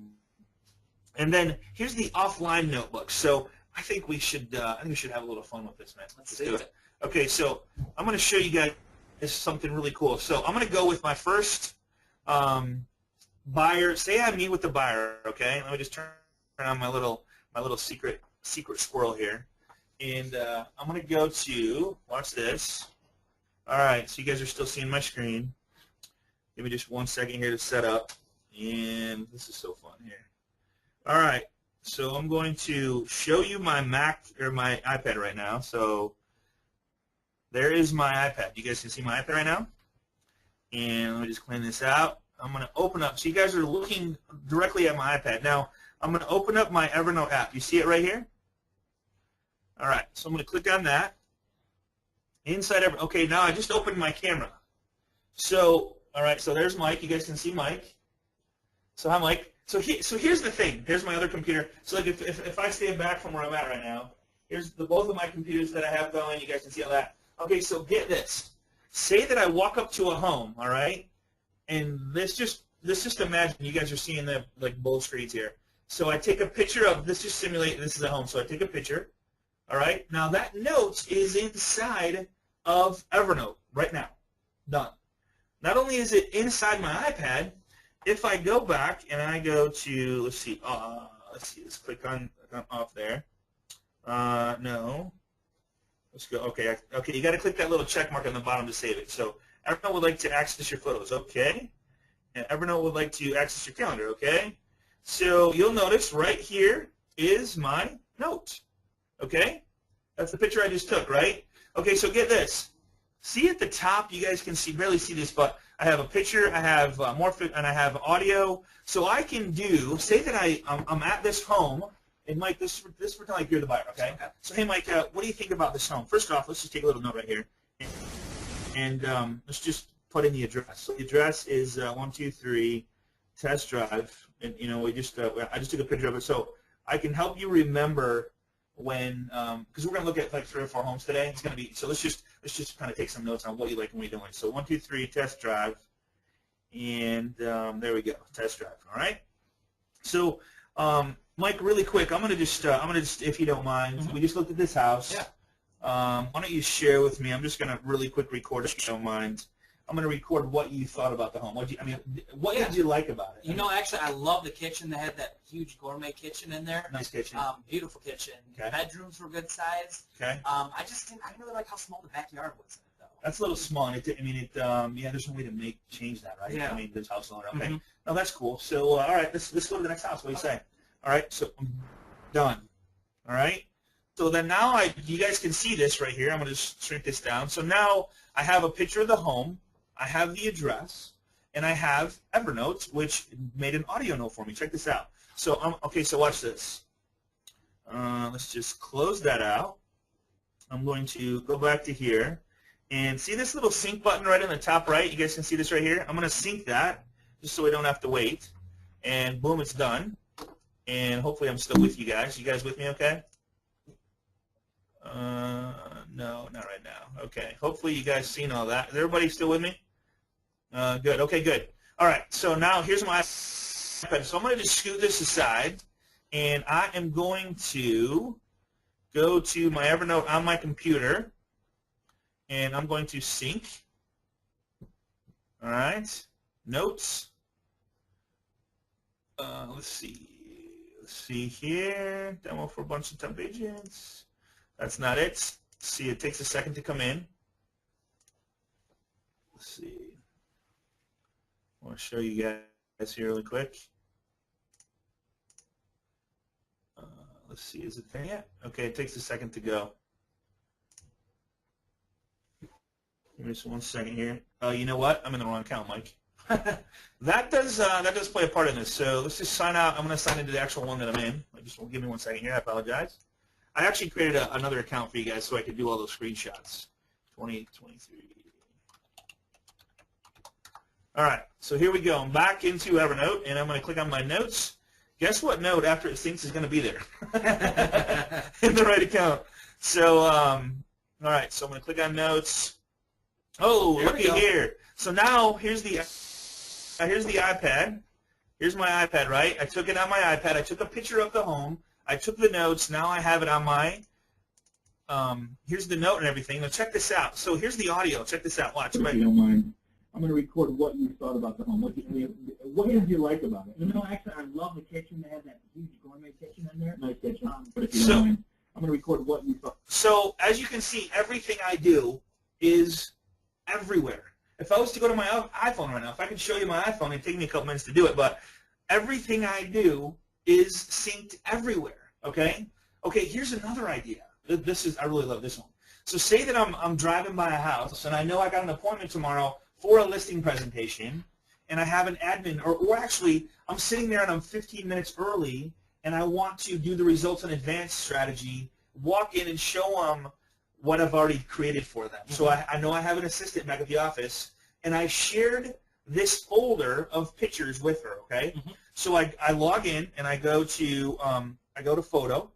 And then here's the offline notebook. So I think we should have a little fun with this, man. Let's do it. Okay, so I'm going to show you guys something really cool. So I'm going to go with my first buyer. Say I meet with the buyer. Okay, let me just turn on my little secret squirrel here. And I'm going to go to, watch this. All right, so you guys are still seeing my screen. Give me just 1 second here to set up. And this is so fun here. All right, so I'm going to show you my Mac or my iPad right now. So there is my iPad. You guys can see my iPad right now. And let me just clean this out. I'm going to open up. So you guys are looking directly at my iPad. Now, I'm going to open up my Evernote app. You see it right here? All right, so I'm going to click on that. Okay, now I just opened my camera. So, all right, so there's Mike. You guys can see Mike. So hi, Mike. So here's the thing. Here's my other computer. So like if I stand back from where I'm at right now, here's both of my computers that I have going. You guys can see all that. Okay, so get this. Say that I walk up to a home, all right, and let's just imagine you guys are seeing the like both screens here. So I take a picture of this. Just simulate this is a home. So I take a picture. All right. Now that note is inside of Evernote right now. Done. Not only is it inside my iPad, if I go back and I go to, let's click on off there. No. Let's go. Okay, you got to click that little check mark on the bottom to save it. So Evernote would like to access your photos. Okay. And Evernote would like to access your calendar. Okay. So you'll notice right here is my note. Okay. That's the picture I just took, right? Okay, so get this. See at the top, you guys can barely see this, but I have a picture, I have and I have audio. So I can do, say that I'm at this home, and Mike, this pretend like you're the buyer, okay? So hey, Mike, what do you think about this home? First off, let's just take a little note right here, and let's just put in the address. So the address is 123 Test Drive, and I just took a picture of it, so I can help you remember when, because we're going to look at like 3 or 4 homes today. It's going to be, so let's just kind of take some notes on what you like and what you're doing. So 123 Test Drive, and there we go, Test Drive. All right. So Mike, really quick, I'm gonna just if you don't mind, we just looked at this house. Yeah. Why don't you share with me? I'm just gonna really quick record if you don't mind. I'm gonna record what you thought about the home. What did you like about it? Actually, I love the kitchen. They had that huge gourmet kitchen in there. Nice kitchen. Beautiful kitchen. Okay. Bedrooms were good size. Okay. I didn't really like how small the backyard was in it, though. That's a little small. And there's no way to change that, right? Yeah. This house owner. Okay. No, that's cool. So, all right, let's go to the next house. What do you say? All right, so I'm done. All right. So then now you guys can see this right here. I'm going to just shrink this down. So now I have a picture of the home. I have the address, and I have Evernote, which made an audio note for me. Check this out. So okay, so watch this. Let's just close that out. I'm going to go back to here, and see this little sync button right in the top right? You guys can see this right here. I'm going to sync that just so we don't have to wait, and boom, it's done. And hopefully I'm still with you guys. You guys with me okay? No, not right now. Okay. Hopefully you guys seen all that. Is everybody still with me? Good. Okay, good. All right. So now here's my iPad. So I'm going to just scoot this aside, and I am going to go to my Evernote on my computer, and I'm going to sync. All right. Notes. Let's see. Let's see here. Demo for a bunch of temp agents. That's not it. See, it takes a second to come in. Let's see. I want to show you guys here really quick. Let's see, is it there yet? Okay, it takes a second to go. Give me just 1 second here. You know what? I'm in the wrong account, Mike. that does play a part in this. So let's just sign out. I'm going to sign into the actual one that I'm in. Just give me 1 second here. I apologize. I actually created another account for you guys so I could do all those screenshots. 2023. All right. So here we go. I'm back into Evernote, and I'm going to click on my notes. Guess what note after it syncs is going to be there in the right account. So, all right. So I'm going to click on notes. Oh, looky here. So now here's the iPad. Here's my iPad, right? I took it on my iPad. I took a picture of the home. I took the notes. Now I have it on my, here's the note and everything. Now check this out. So here's the audio. Check this out. Watch. If you don't mind, I'm going to record what you thought about the home. What did you like about it? Actually, I love the kitchen. They have that huge gourmet kitchen in there. Nice kitchen. But if you don't mind, I'm going to record what you thought. So as you can see, everything I do is everywhere. If I was to go to my iPhone right now, if I could show you my iPhone, it'd take me a couple minutes to do it, but everything I do is synced everywhere, okay? Okay, here's another idea. I really love this one. So say that I'm driving by a house, and I know I got an appointment tomorrow for a listing presentation, and I have an admin, or actually, I'm sitting there and I'm 15 minutes early, and I want to do the results in advance strategy, walk in and show them what I've already created for them. So I know I have an assistant back at the office, and I shared this folder of pictures with her, okay? So I log in, and I go to photo.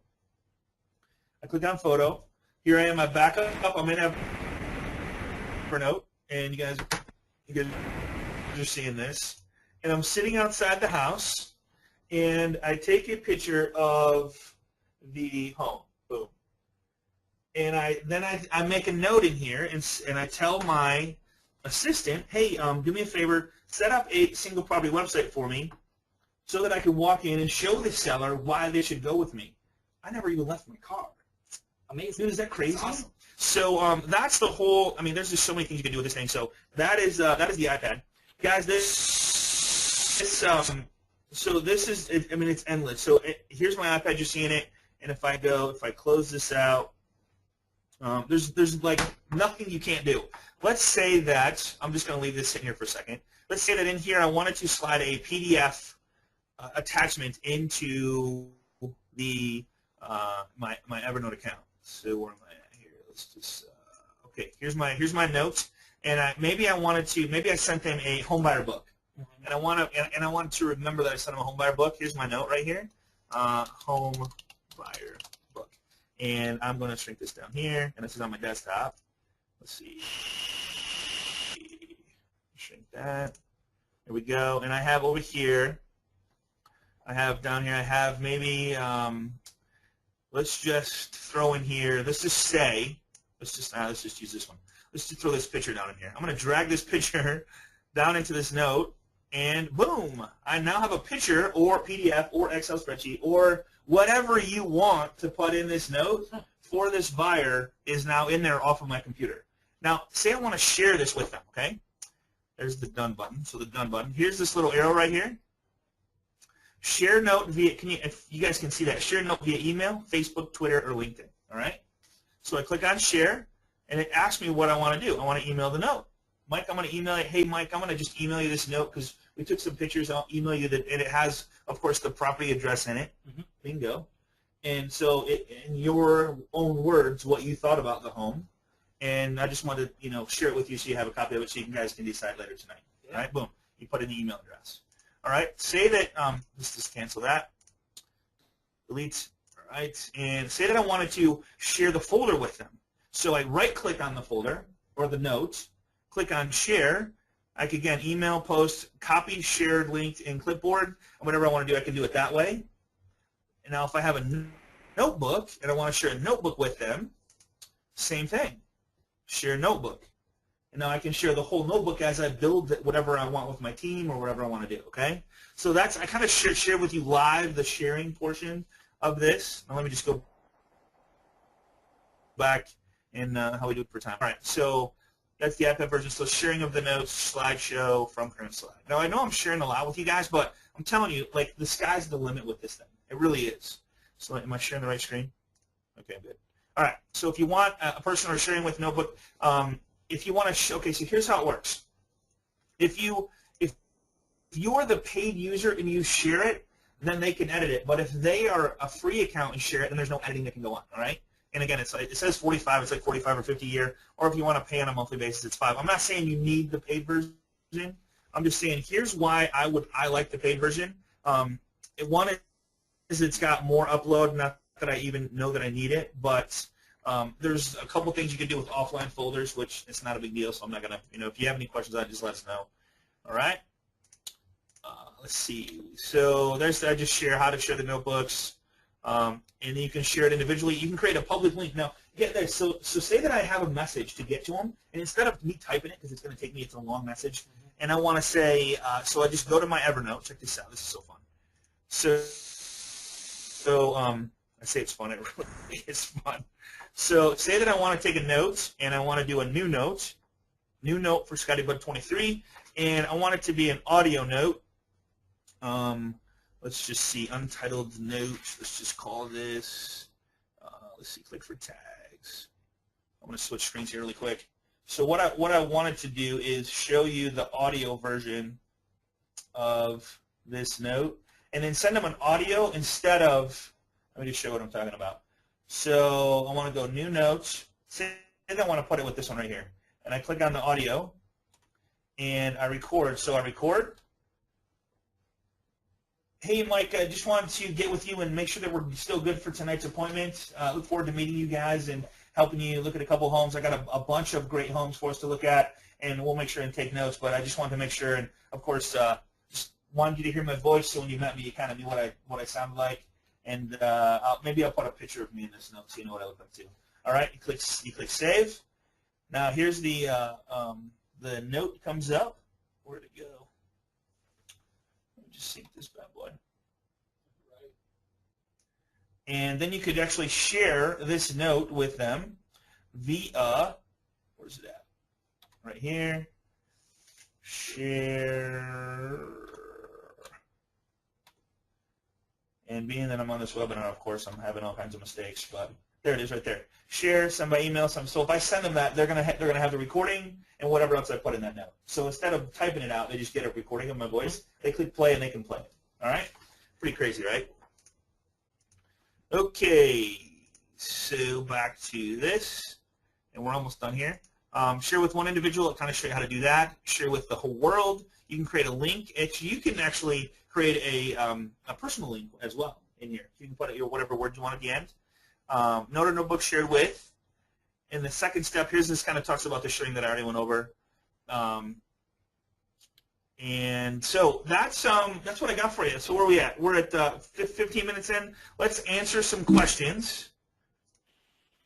I click on photo. Here I am, I back up. I'm in Evernote, and you guys are seeing this. And I'm sitting outside the house, and I take a picture of the home. Boom. And I make a note in here, and I tell my assistant, hey, do me a favor, set up a single property website for me so that I can walk in and show the seller why they should go with me. I never even left my car. Amazing. Dude, is that crazy? That's awesome. So that's the whole. I mean, there's just so many things you can do with this thing. So that is the iPad, guys. So this is. I mean, it's endless. So here's my iPad. You're seeing it. And if I close this out, there's like nothing you can't do. Let's say that I'm just going to leave this sitting here for a second. Let's say that in here I wanted to slide a PDF attachment into the my Evernote account. So where am I at here? Let's just okay. Here's my notes, and maybe I sent them a homebuyer book, and I want to remember that I sent them a homebuyer book. Here's my note right here, homebuyer book, and I'm going to shrink this down here, and this is on my desktop. Let's see, shrink that. There we go, and I have over here. I have maybe. Let's just throw in here. Let's just use this one. Let's just throw this picture down in here. I'm going to drag this picture down into this note, and boom! I now have a picture, or PDF, or Excel spreadsheet, or whatever you want to put in this note for this buyer is now in there off of my computer. Now, say I want to share this with them. Okay? There's the done button. So the done button. Here's this little arrow right here. Share note via, if you guys can see that, share note via email, Facebook, Twitter, or LinkedIn, all right? So I click on share, and it asks me what I want to do. I want to email the note. Mike, I'm going to email it. Hey, Mike, I'm going to just email you this note because we took some pictures. I'll email you that, and it has, of course, the property address in it. Bingo. And so in your own words, what you thought about the home, and I just wanted to, share it with you so you have a copy of it so you guys can decide later tonight. Yeah. All right, boom. You put in the email address. All right, say that, let's just cancel that, delete, all right, and say that I wanted to share the folder with them. So I right-click on the folder, or the note, click on share. I could, again, email, post, copy, shared, linked, in clipboard, whatever I want to do, I can do it that way. And now if I have a notebook, and I want to share a notebook with them, same thing, share notebook. And now I can share the whole notebook as I build whatever I want with my team or whatever I want to do, okay? So I kind of share with you live the sharing portion of this. Now let me just go back and how we do it per time. All right, so that's the iPad version. So sharing of the notes, slideshow from current slide. Now I know I'm sharing a lot with you guys, but I'm telling you, like, the sky's the limit with this thing. It really is. So am I sharing the right screen? Okay, good. All right, so if you want a person or sharing with notebook, if you want to, okay, so here's how it works. If you're the paid user and you share it, then they can edit it. But if they are a free account and share it, then there's no editing that can go on, all right? And again, it says 45, it's like 45 or 50 a year, or if you want to pay on a monthly basis, it's 5. I'm not saying you need the paid version. I'm just saying here's why I like the paid version. One is it's got more upload, not that I even know that I need it, but there's a couple things you can do with offline folders, which it's not a big deal, so I'm not going to, if you have any questions on it, just let us know. All right? Let's see. So I just share how to share the notebooks, and then you can share it individually. You can create a public link. Now, get this. So say that I have a message to get to them, and instead of me typing it, because it's going to take me, it's a long message, and I want to say, so I just go to my Evernote. Check this out. This is so fun. So I say it's fun. It really is fun. So say that I want to take a note, and I want to do a new note for Scotty Bud 23, and I want it to be an audio note. Let's just see, untitled note. Let's just call this, let's see, click for tags. I'm going to switch screens here really quick. So what I wanted to do is show you the audio version of this note, and then send them an audio instead of, let me just show what I'm talking about. So I want to go new notes, and I want to put it with this one right here. And I click on the audio, and I record. So I record. Hey, Mike, I just wanted to get with you and make sure that we're still good for tonight's appointment. Look forward to meeting you guys and helping you look at a couple homes. I got a bunch of great homes for us to look at, and we'll make sure and take notes. But I just wanted to make sure, and of course, just wanted you to hear my voice, so when you met me, you kind of knew what I sounded like. And maybe I'll put a picture of me in this note so you know what I look like too. All right, you click save. Now here's the the note comes up. Where'd it go? Let me just sync this bad boy. And then you could actually share this note with them via, where's it at? Right here. Share. And being that I'm on this webinar, of course, I'm having all kinds of mistakes, but there it is right there. Share, send by email, some. So if I send them that, they're gonna have the recording and whatever else I put in that note. So instead of typing it out, they just get a recording of my voice. They click play and they can play it. All right? Pretty crazy, right? Okay, so back to this, and we're almost done here. Share with one individual, I'll kind of show you how to do that. Share with the whole world. You can create a link. You can actually create a personal link as well in here. You can put whatever word you want at the end. Note or notebook shared with. And the second step, here's this kind of talks about the sharing that I already went over. And so that's what I got for you. So where are we at? We're at 15 minutes in. Let's answer some questions.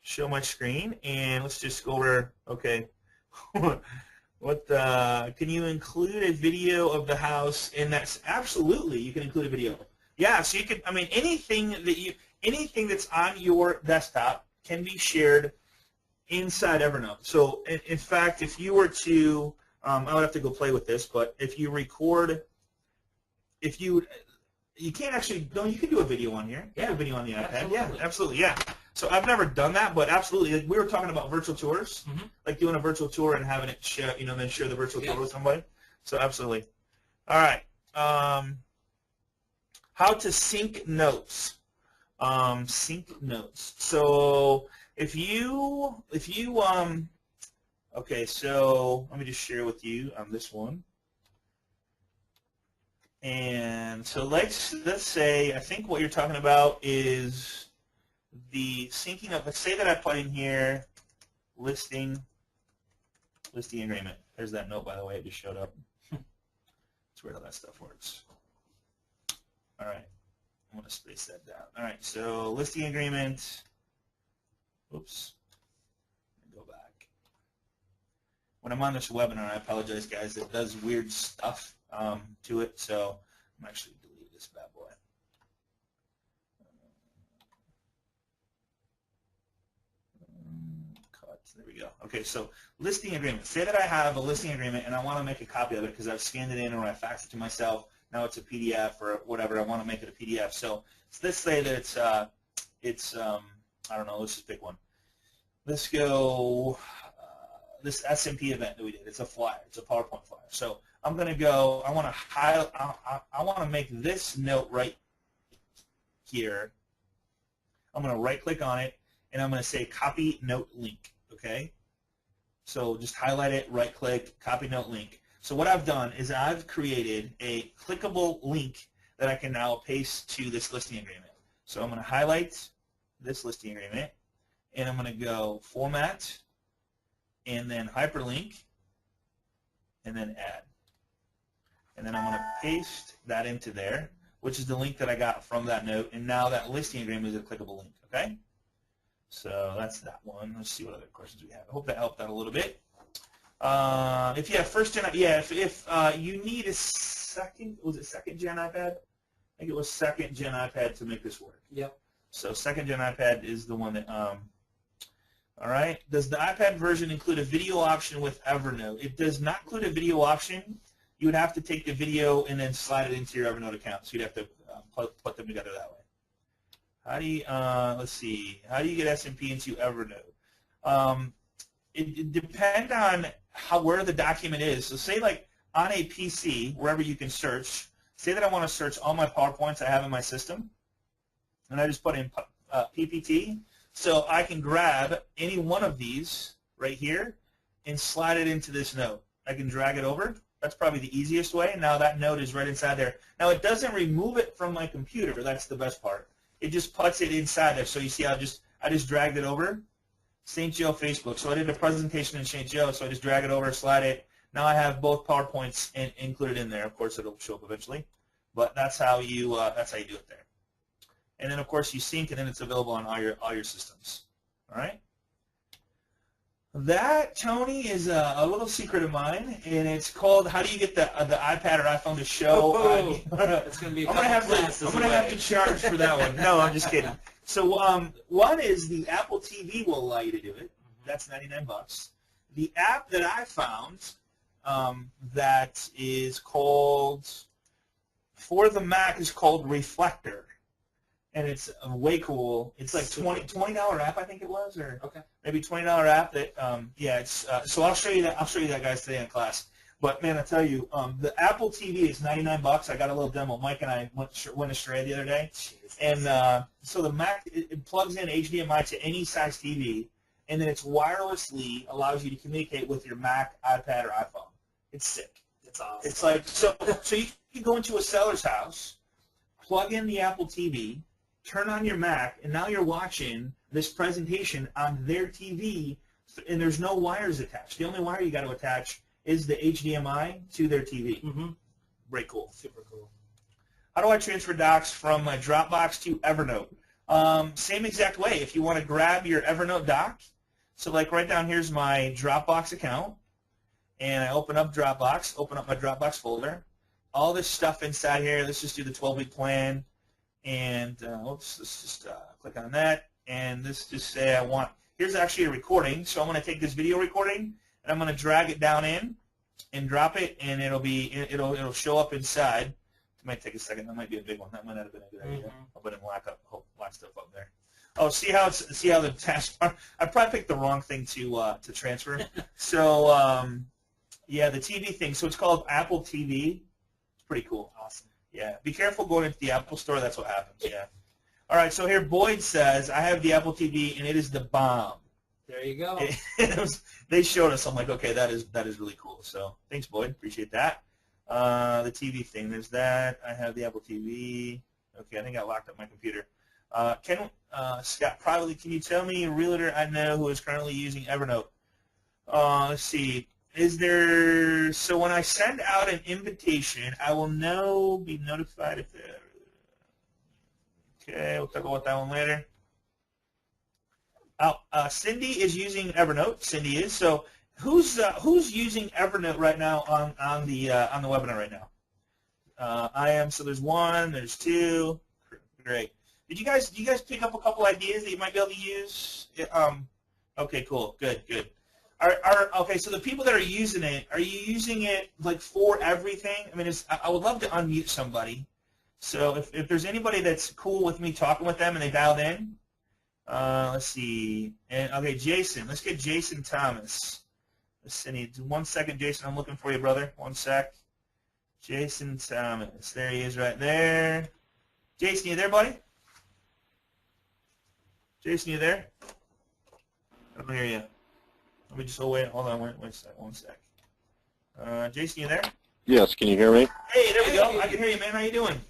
Show my screen, and let's just go over. Okay, can you include a video of the house? And that's absolutely, you can include a video. Yeah, so you can. I mean, anything that's on your desktop can be shared inside Evernote. So in fact, if you were to I would have to go play with this, but if you record, you can't actually, no, you can do a video on here. You can do a video on the iPad. Absolutely. Yeah, absolutely, yeah. So I've never done that, but absolutely. Like we were talking about virtual tours, like doing a virtual tour and having it, then share the virtual tour with somebody. So absolutely. All right. How to sync notes. Sync notes. So if you okay, so let me just share with you on this one. And so let's say, I think what you're talking about is the syncing of, let's say that I put in here listing agreement. There's that note, by the way, it just showed up. It's weird how that stuff works. All right, I'm going to space that down. All right, so listing agreement. Oops. Go back. When I'm on this webinar, I apologize, guys. It does weird stuff to it, so I'm actually delete this bad boy. Cut. There we go. Okay, so listing agreement. Say that I have a listing agreement and I want to make a copy of it because I've scanned it in or I faxed it to myself. Now it's a PDF or whatever. I want to make it a PDF. So let's say that it's I don't know. Let's just pick one. Let's go this SMP event that we did. It's a flyer. It's a PowerPoint flyer. So I'm going to go. I want to make this note right here. I'm going to right-click on it, and I'm going to say Copy Note Link. Okay. So just highlight it, right-click, Copy Note Link. So what I've done is I've created a clickable link that I can now paste to this listing agreement. So I'm going to highlight this listing agreement, and I'm going to go Format, and then Hyperlink, and then Add. And then I'm going to paste that into there, which is the link that I got from that note, and now that listing agreement is a clickable link, okay? So that's that one. Let's see what other questions we have. I hope that helped out a little bit. If you have first gen, yeah, if you need a second, was it second gen iPad? I think it was second gen iPad to make this work. Yep. So second gen iPad is the one that, all right. Does the iPad version include a video option with Evernote? It does not include a video option. You would have to take the video and then slide it into your Evernote account. So you'd have to put them together that way. How do you, let's see, how do you get SMP into Evernote? It depends on where the document is. So say like on a PC, wherever you can search, say that I want to search all my PowerPoints I have in my system, and I just put in PPT. So I can grab any one of these right here and slide it into this note. I can drag it over. That's probably the easiest way. Now that note is right inside there. Now it doesn't remove it from my computer. That's the best part. It just puts it inside there. So you see I just dragged it over. St. Joe Facebook. So I did a presentation in St. Joe, so I just drag it over, slide it. Now I have both PowerPoints included in there. Of course, it'll show up eventually, but that's how you do it there. And then of course you sync, and then it's available on all your systems. All right. That, Tony, is a little secret of mine, and it's called "How do you get the iPad or iPhone to show?" It's going to be a I'm couple gonna classes have away. to charge for that one. No, I'm just kidding. So one is the Apple TV will allow you to do it. That's $99. The app that I found that is called for the Mac is called Reflector. And it's way cool. It's like $20 app, I think it was, or maybe $20 app. That yeah, it's so I'll show you that. I'll show you that, guys, today in class. But man, I tell you, the Apple TV is $99. I got a little demo. Mike and I went astray the other day, and so the Mac it plugs in HDMI to any size TV, and then it's wirelessly allows you to communicate with your Mac, iPad, or iPhone. It's sick. It's awesome. It's like so you can go into a seller's house, plug in the Apple TV. Turn on your Mac, and now you're watching this presentation on their TV, and there's no wires attached. The only wire you got to attach is the HDMI to their TV. Very cool. Super cool. How do I transfer docs from my Dropbox to Evernote? Same exact way. If you want to grab your Evernote doc, so like right down here's my Dropbox account, and I open up Dropbox, open up my Dropbox folder. All this stuff inside here, let's just do the 12-week plan. And let's just click on that, and let's just say I want, here's actually a recording, so I'm going to take this video recording, and I'm going to drag it down in and drop it, and it'll show up inside. It might take a second. That might be a big one. That might not have been a good idea. I'll put it lock stuff up there. Oh, see how the taskbar, I probably picked the wrong thing to transfer. So yeah, the TV thing. So it's called Apple TV. It's pretty cool. Awesome. Yeah, be careful going into the Apple Store. That's what happens, yeah. All right, so here Boyd says, I have the Apple TV, and it is the bomb. There you go. They showed us. I'm like, okay, that is really cool. So thanks, Boyd. Appreciate that. The TV thing, there's that. I have the Apple TV. Okay, I think I locked up my computer. Scott, privately, can you tell me a realtor I know who is currently using Evernote? Let's see. Is there, so when I send out an invitation, I will be notified if they're, okay, we'll talk about that one later. Cindy is using Evernote. Cindy is. So who's using Evernote right now on the webinar right now? I am. So there's one, there's two. Great. Did you guys pick up a couple ideas that you might be able to use? Okay, cool. Good. Okay, so the people that are using it, are you using it like for everything? I mean, I would love to unmute somebody. So if there's anybody that's cool with me talking with them and they dialed in, let's see. And okay, Jason, let's get Jason Thomas. Let's see. 1 second, Jason. I'm looking for you, brother. 1 sec. Jason Thomas. There he is, right there. Jason, you there, buddy? Jason, you there? I don't hear you. Let me just wait. Hold on. Wait a sec. Jason, you there? Yes. Can you hear me? Hey, there we go. I can hear you, man. How you doing?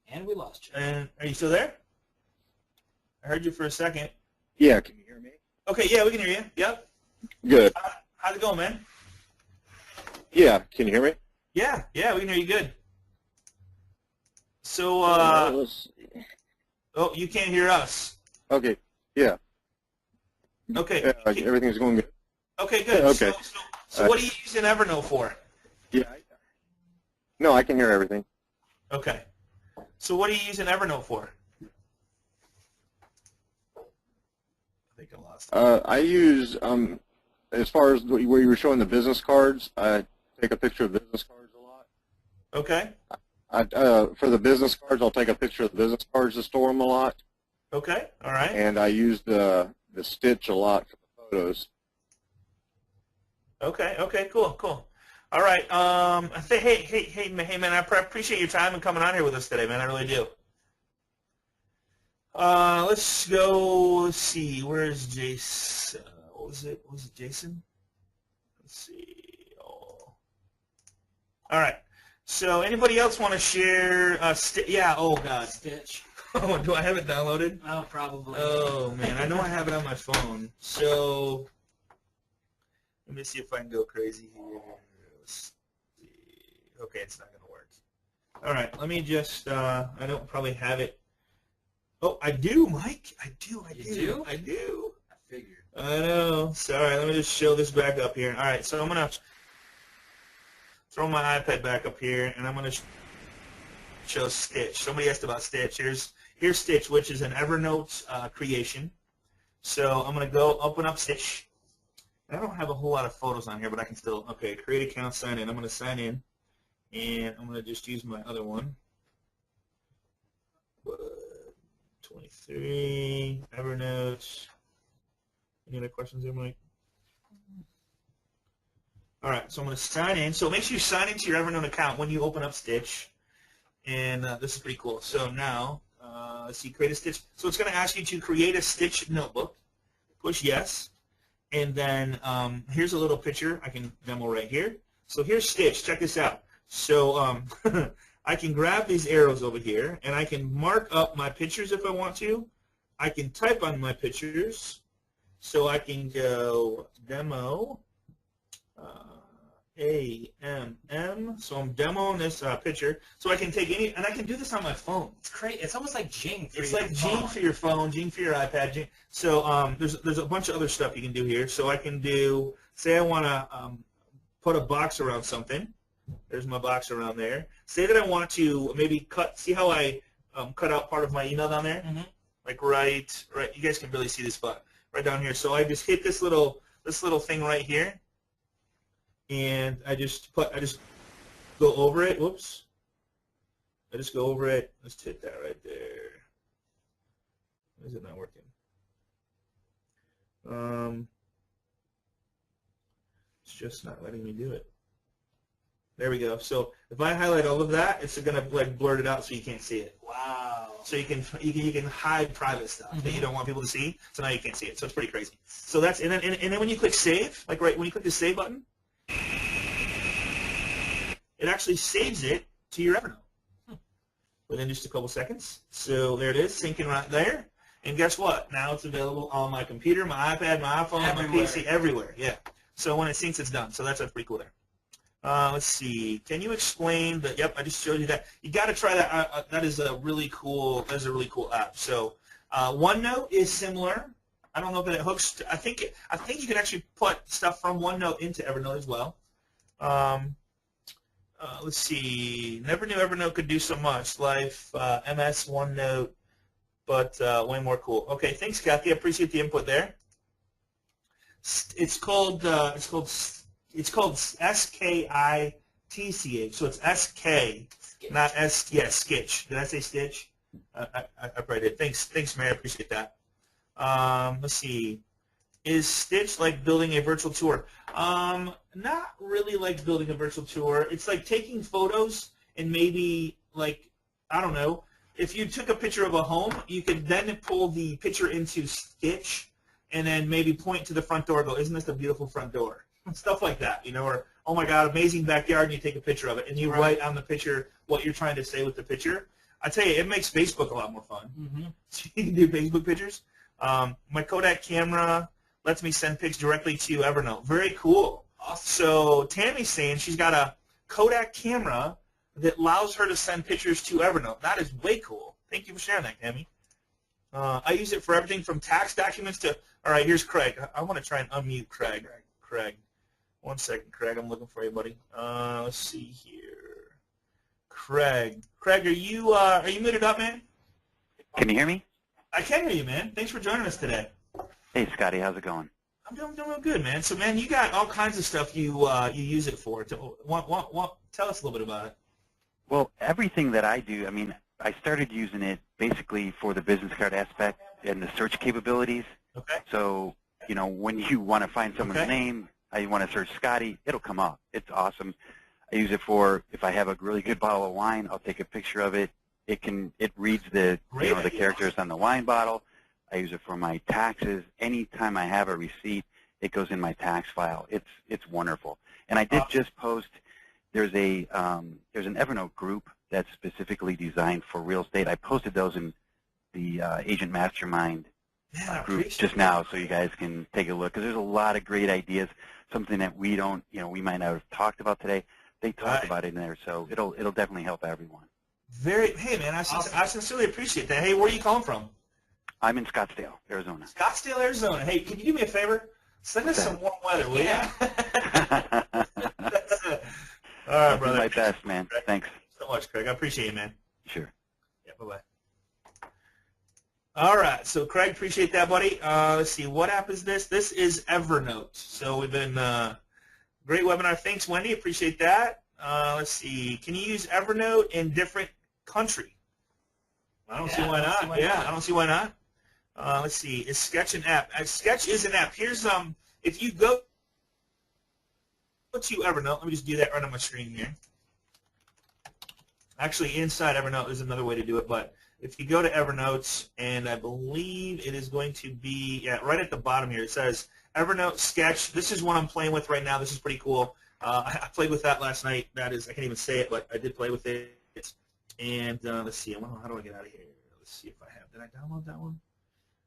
And we lost you. And are you still there? I heard you for a second. Yeah. Can you hear me? Okay. Yeah, we can hear you. Yep. Good. How's it going, man? Yeah. Can you hear me? Yeah. We can hear you good. So, let's see. oh, you can't hear us. Okay. Yeah. Okay. Everything's going good. Okay, good. Okay. So what are you using Evernote for? Yeah. No, I can hear everything. Okay. So what are you using Evernote for? I think I lost it. I use, as far as where you were showing the business cards, I take a picture of business cards a lot. Okay. For the business cards, I'll take a picture of the business cards to store them a lot. Okay. All right. And I use the stitch a lot for the photos. Okay. Cool. All right. Hey, man. I appreciate your time and coming on here with us today, man. I really do. Let's go. Let's see. Where's Jason? What was it? Was it Jason? Let's see. Oh. All right. So anybody else want to share? Yeah. Oh God. Stitch. Oh, do I have it downloaded? Oh, probably. Oh man, I know I have it on my phone. So let me see if I can go crazy here. Let's see. Okay, it's not going to work. All right, let me just. I don't probably have it. Oh, I do, Mike. I do. You do? I do. I figured. I know. Sorry, let me just show this back up here. All right, so I'm going to throw my iPad back up here, and I'm going to show Stitch. Somebody asked about Stitch. Here's Stitch, which is an Evernote creation. So I'm going to go open up Stitch. I don't have a whole lot of photos on here, but I can still, okay, create account, sign in. I'm going to sign in, and I'm going to just use my other one. 23, Evernote. Any other questions there, Mike? All right, so I'm going to sign in. So make sure you sign into your Evernote account when you open up Stitch. And this is pretty cool. So now, let's see, create a Stitch. So it's going to ask you to create a Stitch notebook. Push yes. And then here's a little picture I can demo right here. So here's Stitch. Check this out. So I can grab these arrows over here, and I can mark up my pictures if I want to. I can type on my pictures. So I can go demo AMM. So I'm demoing this picture. So I can take any, and I can do this on my phone. It's great. It's almost like Jing. It's like Jing for your phone, Jing for your iPad. Jing. So there's a bunch of other stuff you can do here. So I can do, say I want to put a box around something. There's my box around there. Say that I want to maybe cut. See how I cut out part of my email down there? Mm-hmm. Like right. You guys can barely see this spot right down here. So I just hit this little thing right here, and I just go over it. Whoops. I just go over it. Let's hit that right there. Why is it not working? It's just not letting me do it. There we go. So if I highlight all of that, it's going to like blurt it out so you can't see it. Wow. So you can hide private stuff that you don't want people to see. So now you can't see it. So it's pretty crazy. So that's and then when you click save, like right when you click the save button, it actually saves it to your Evernote within just a couple seconds. So there it is, syncing right there. And guess what? Now it's available on my computer, my iPad, my iPhone, my PC, everywhere. Yeah. So when it syncs, it's done. So that's pretty cool there. Let's see. Can you explain the? Yep, I just showed you that. You got to try that. That is a really cool. That is a really cool app. So OneNote is similar. I don't know if it hooks. I think you can actually put stuff from OneNote into Evernote as well. Let's see. Never knew Evernote could do so much. Life, MS, OneNote, but way more cool. Okay, thanks, Kathy. I appreciate the input there. It's called SKITCH. So it's SK, not S. Yeah, Skitch. Did I say Stitch? I probably did. Thanks, Mary. I appreciate that. Let's see. Is Stitch like building a virtual tour? Not really like building a virtual tour. It's like taking photos and maybe like, I don't know, if you took a picture of a home, you could then pull the picture into Stitch and then maybe point to the front door and go, isn't this a beautiful front door? Stuff like that, you know, or, oh my God, amazing backyard, and you take a picture of it, and you write on the picture what you're trying to say with the picture. I tell you, it makes Facebook a lot more fun. Mm-hmm. So you can do Facebook pictures. My Kodak camera lets me send pics directly to Evernote. Very cool. Awesome. So Tammy's saying she's got a Kodak camera that allows her to send pictures to Evernote. That is way cool. Thank you for sharing that, Tammy. I use it for everything from tax documents to, all right, here's Craig. I want to try and unmute Craig. Craig. 1 second, Craig. I'm looking for you, buddy. Let's see here. Craig. Craig, are you muted up, man? Can you hear me? I can hear you, man. Thanks for joining us today. Hey, Scotty. How's it going? I'm doing good, man. So, man, you got all kinds of stuff you use it for. Tell us a little bit about it. Well, everything that I do, I mean, I started using it basically for the business card aspect and the search capabilities. Okay. So, you know, when you want to find someone's name, you want to search Scotty, it'll come up. It's awesome. I use it for if I have a really good bottle of wine, I'll take a picture of it. It reads the the characters on the wine bottle. I use it for my taxes. Anytime I have a receipt, it goes in my tax file. It's wonderful. And I did just post. There's an Evernote group that's specifically designed for real estate. I posted those in the Agent Mastermind group just now, so you guys can take a look. Because there's a lot of great ideas. Something that we don't, we might not have talked about today. They talk about it in there, so it'll definitely help everyone. Hey man, I sincerely appreciate that. Hey, where are you calling from? I'm in Scottsdale, Arizona. Scottsdale, Arizona. Hey, can you do me a favor? Send us some warm weather, will you? All right, I'll brother. do my best, man. Thanks. So much, Craig. I appreciate you, man. Sure. Yeah, bye-bye. All right, so Craig, appreciate that, buddy. Let's see, what app is this? This is Evernote. So we've been, great webinar. Thanks, Wendy. Appreciate that. Let's see, can you use Evernote in different country? I don't see why not. I don't see why not. Let's see, is Sketch an app? Sketch is an app. Here's, if you go to Evernote, let me just do that right on my screen here. Actually, inside Evernote is another way to do it, but if you go to Evernote, and I believe it is going to be, right at the bottom here, it says Evernote Sketch. This is one I'm playing with right now. This is pretty cool. I played with that last night. That is, I can't even say it, but I did play with it. And let's see, how do I get out of here? Let's see if I have. Did I download that one?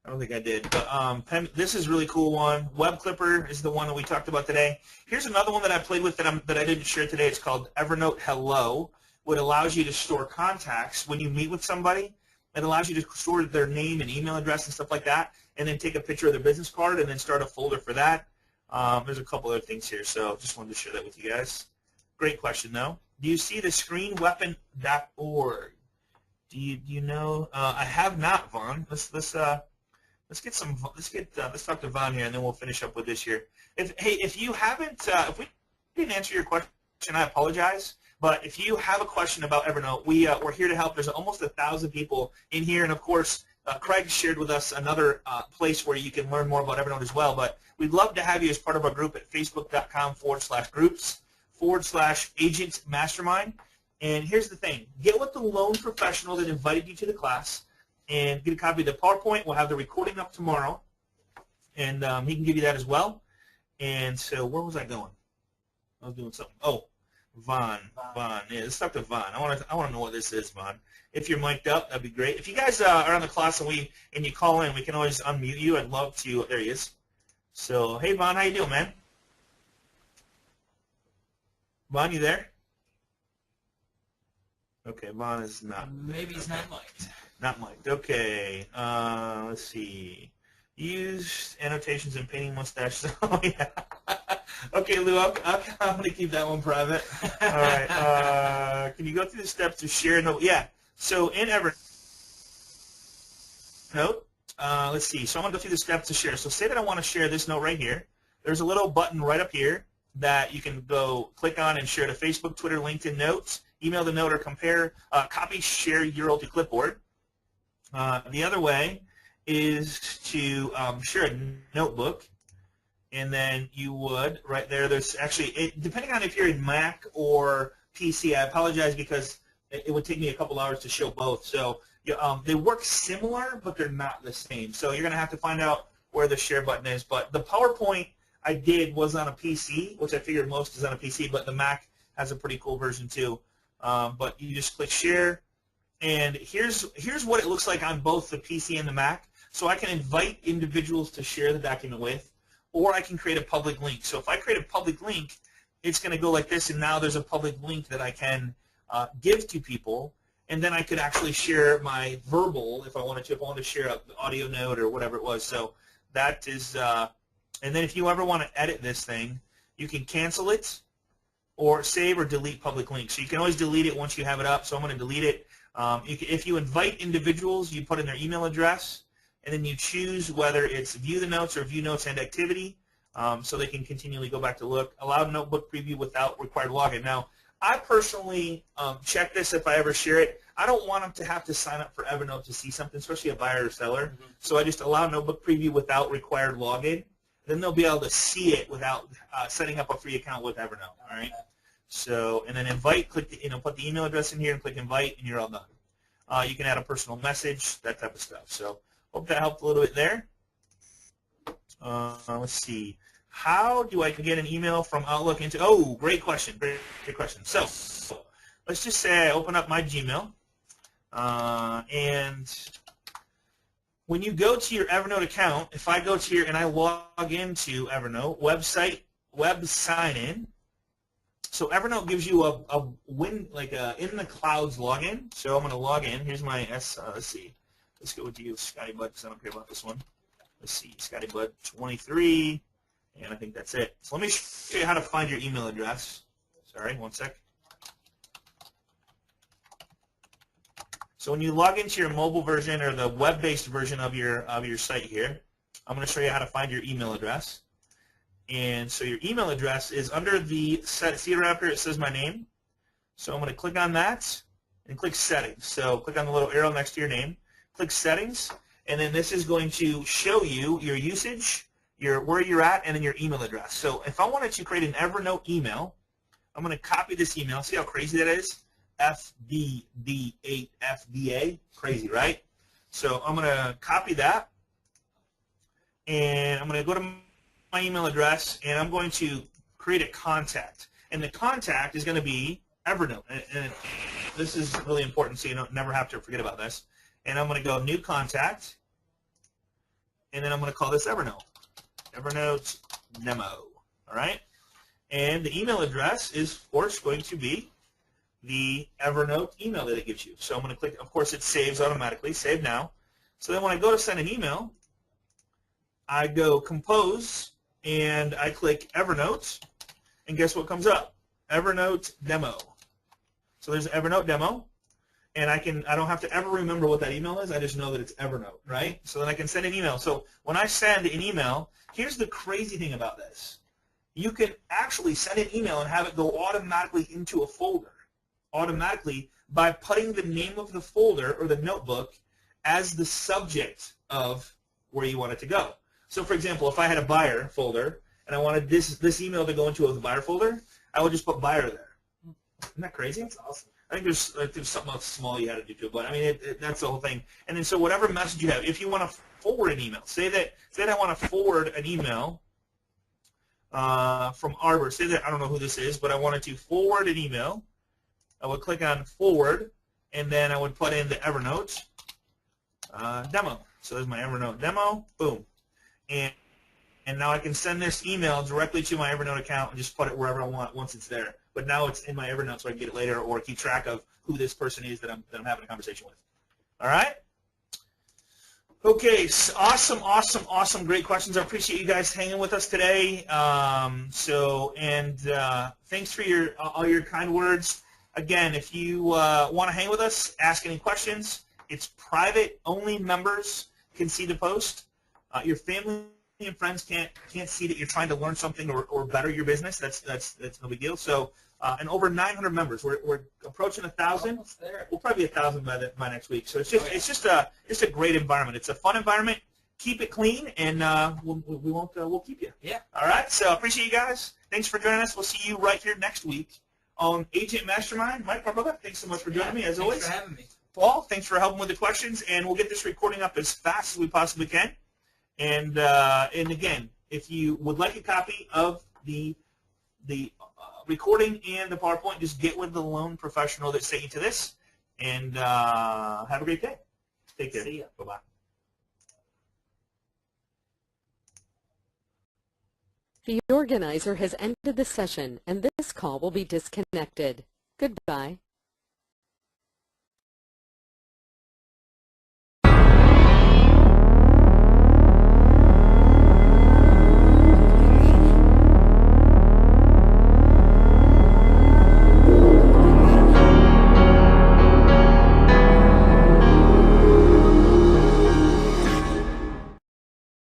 I don't think I did. But this is a really cool one. Web Clipper is the one that we talked about today. Here's another one that I played with that I didn't share today. It's called Evernote Hello, which allows you to store contacts when you meet with somebody. It allows you to store their name and email address and stuff like that, and then take a picture of their business card and then start a folder for that. There's a couple other things here, so just wanted to share that with you guys. Great question, though. Do you see the screenweapon.org? Do you know? I have not, Vaughn. Let's talk to Vaughn here, and then we'll finish up with this here. If you haven't, if we didn't answer your question, I apologize. But if you have a question about Evernote, we're here to help. There's almost 1,000 people in here, and of course, Craig shared with us another place where you can learn more about Evernote as well. But we'd love to have you as part of our group at facebook.com/groups/agent mastermind. And here's the thing: get with the loan professional that invited you to the class, and get a copy of the PowerPoint. We'll have the recording up tomorrow, and he can give you that as well. And so, where was I going? I was doing something. Oh. Vaughn. Yeah, let's talk to Vaughn. I want to know what this is, Vaughn. If you're mic'd up, that'd be great. If you guys are on the class and you call in, we can always unmute you. I'd love to. There he is. So, hey, Vaughn, how you doing, man? Vaughn, you there? Okay, Vaughn is not. Maybe he's not mic'd. Not mic'd. Okay. Let's see. Used annotations and painting mustaches. Oh, yeah. Okay, Lou, I'm going to keep that one private. All right. Can you go through the steps to share a note? Yeah. So in Evernote, let's see. So I'm going to go through the steps to share. So say that I want to share this note right here. There's a little button right up here that you can go click on and share to Facebook, Twitter, LinkedIn Notes, email the note, or compare, copy, share URL to clipboard. The other way is to share a notebook. And then you would, right there, there's actually, depending on if you're in Mac or PC, I apologize because it would take me a couple hours to show both. So they work similar, but they're not the same. So you're going to have to find out where the share button is. But the PowerPoint I did was on a PC, which I figured most is on a PC, but the Mac has a pretty cool version too. But you just click share, and here's what it looks like on both the PC and the Mac. So I can invite individuals to share the document with, or I can create a public link. So if I create a public link, it's going to go like this, and now there's a public link that I can give to people, and then I could actually share my verbal if I wanted to. If I wanted to share an audio note or whatever it was. So that is, and then if you ever want to edit this thing, you can cancel it or save or delete public links. So you can always delete it once you have it up. So I'm going to delete it. If you invite individuals, you put in their email address, and then you choose whether it's view the notes or view notes and activity, so they can continually go back to look. Allow notebook preview without required login. Now, I personally check this if I ever share it. I don't want them to have to sign up for Evernote to see something, especially a buyer or seller. Mm-hmm. So I just allow notebook preview without required login. Then they'll be able to see it without setting up a free account with Evernote. All right. So, and then invite, click the, put the email address in here and click invite, and you're all done. You can add a personal message, that type of stuff. So. Hope that helped a little bit there. Let's see. How do I get an email from Outlook into? Oh, great question. Great question. So let's just say I open up my Gmail, and when you go to your Evernote account, if I go to here and I log into Evernote web sign in. So Evernote gives you a in the clouds login. So I'm going to log in. Here's my let's see. Let's go with you, Scotty Bud, because I don't care about this one. Let's see, Scotty Bud 23, and I think that's it. So let me show you how to find your email address. Sorry, one sec. So when you log into your mobile version or the web-based version of your site here, I'm going to show you how to find your email address. And so your email address is under the see right up here, it says my name. So I'm going to click on that and click settings. So click on the little arrow next to your name, click settings, and then this is going to show you your usage, where you're at, and then your email address. So if I wanted to create an Evernote email, I'm going to copy this email. See how crazy that is? FBD8FDA, crazy, right? So I'm going to copy that, and I'm going to go to my email address, and I'm going to create a contact. And the contact is going to be Evernote. And this is really important, so you don't never have to forget about this. And I'm going to go new contact, and then I'm going to call this Evernote. Evernote demo. All right? And the email address is, of course, going to be the Evernote email that it gives you. So I'm going to click, of course, it saves automatically, save now. So then when I go to send an email, I go compose, and I click Evernote, and guess what comes up? Evernote demo. So there's Evernote demo, and I don't have to ever remember what that email is. I just know that it's Evernote, right? So then I can send an email. So when I send an email, here's the crazy thing about this. You can actually send an email and have it go automatically into a folder, automatically by putting the name of the folder or the notebook as the subject of where you want it to go. So for example, if I had a buyer folder and I wanted this email to go into a buyer folder, I would just put buyer there. Isn't that crazy? That's awesome. I think there's something else small you had to do to it, but I mean that's the whole thing. And then so whatever message you have, if you want to forward an email, say that I want to forward an email from Arbor. Say that I don't know who this is, but I wanted to forward an email. I would click on forward, and then I would put in the Evernote demo. So there's my Evernote demo. Boom. And now I can send this email directly to my Evernote account and just put it wherever I want once it's there. But now it's in my Evernote so I can get it later or keep track of who this person is that I'm having a conversation with. All right? Okay, so awesome, great questions. I appreciate you guys hanging with us today. Thanks for all your kind words. Again, if you want to hang with us, ask any questions. It's private. Only members can see the post. Your family and friends can't see that you're trying to learn something or better your business. That's no big deal. So, and over 900 members. We're approaching 1,000. Almost there. We'll probably be 1,000 by next week. So it's just a great environment. It's a fun environment. Keep it clean, and we'll keep you. Yeah. All right. So appreciate you guys. Thanks for joining us. We'll see you right here next week on Agent Mastermind. Mike, my brother, thanks so much for joining me as always. Thanks for having me. Paul, thanks for helping with the questions, and we'll get this recording up as fast as we possibly can. And again, if you would like a copy of the recording and the PowerPoint, just get with the loan professional that's taking to this. And have a great day. Take care. See ya. Bye-bye. The organizer has ended the session, and this call will be disconnected. Goodbye.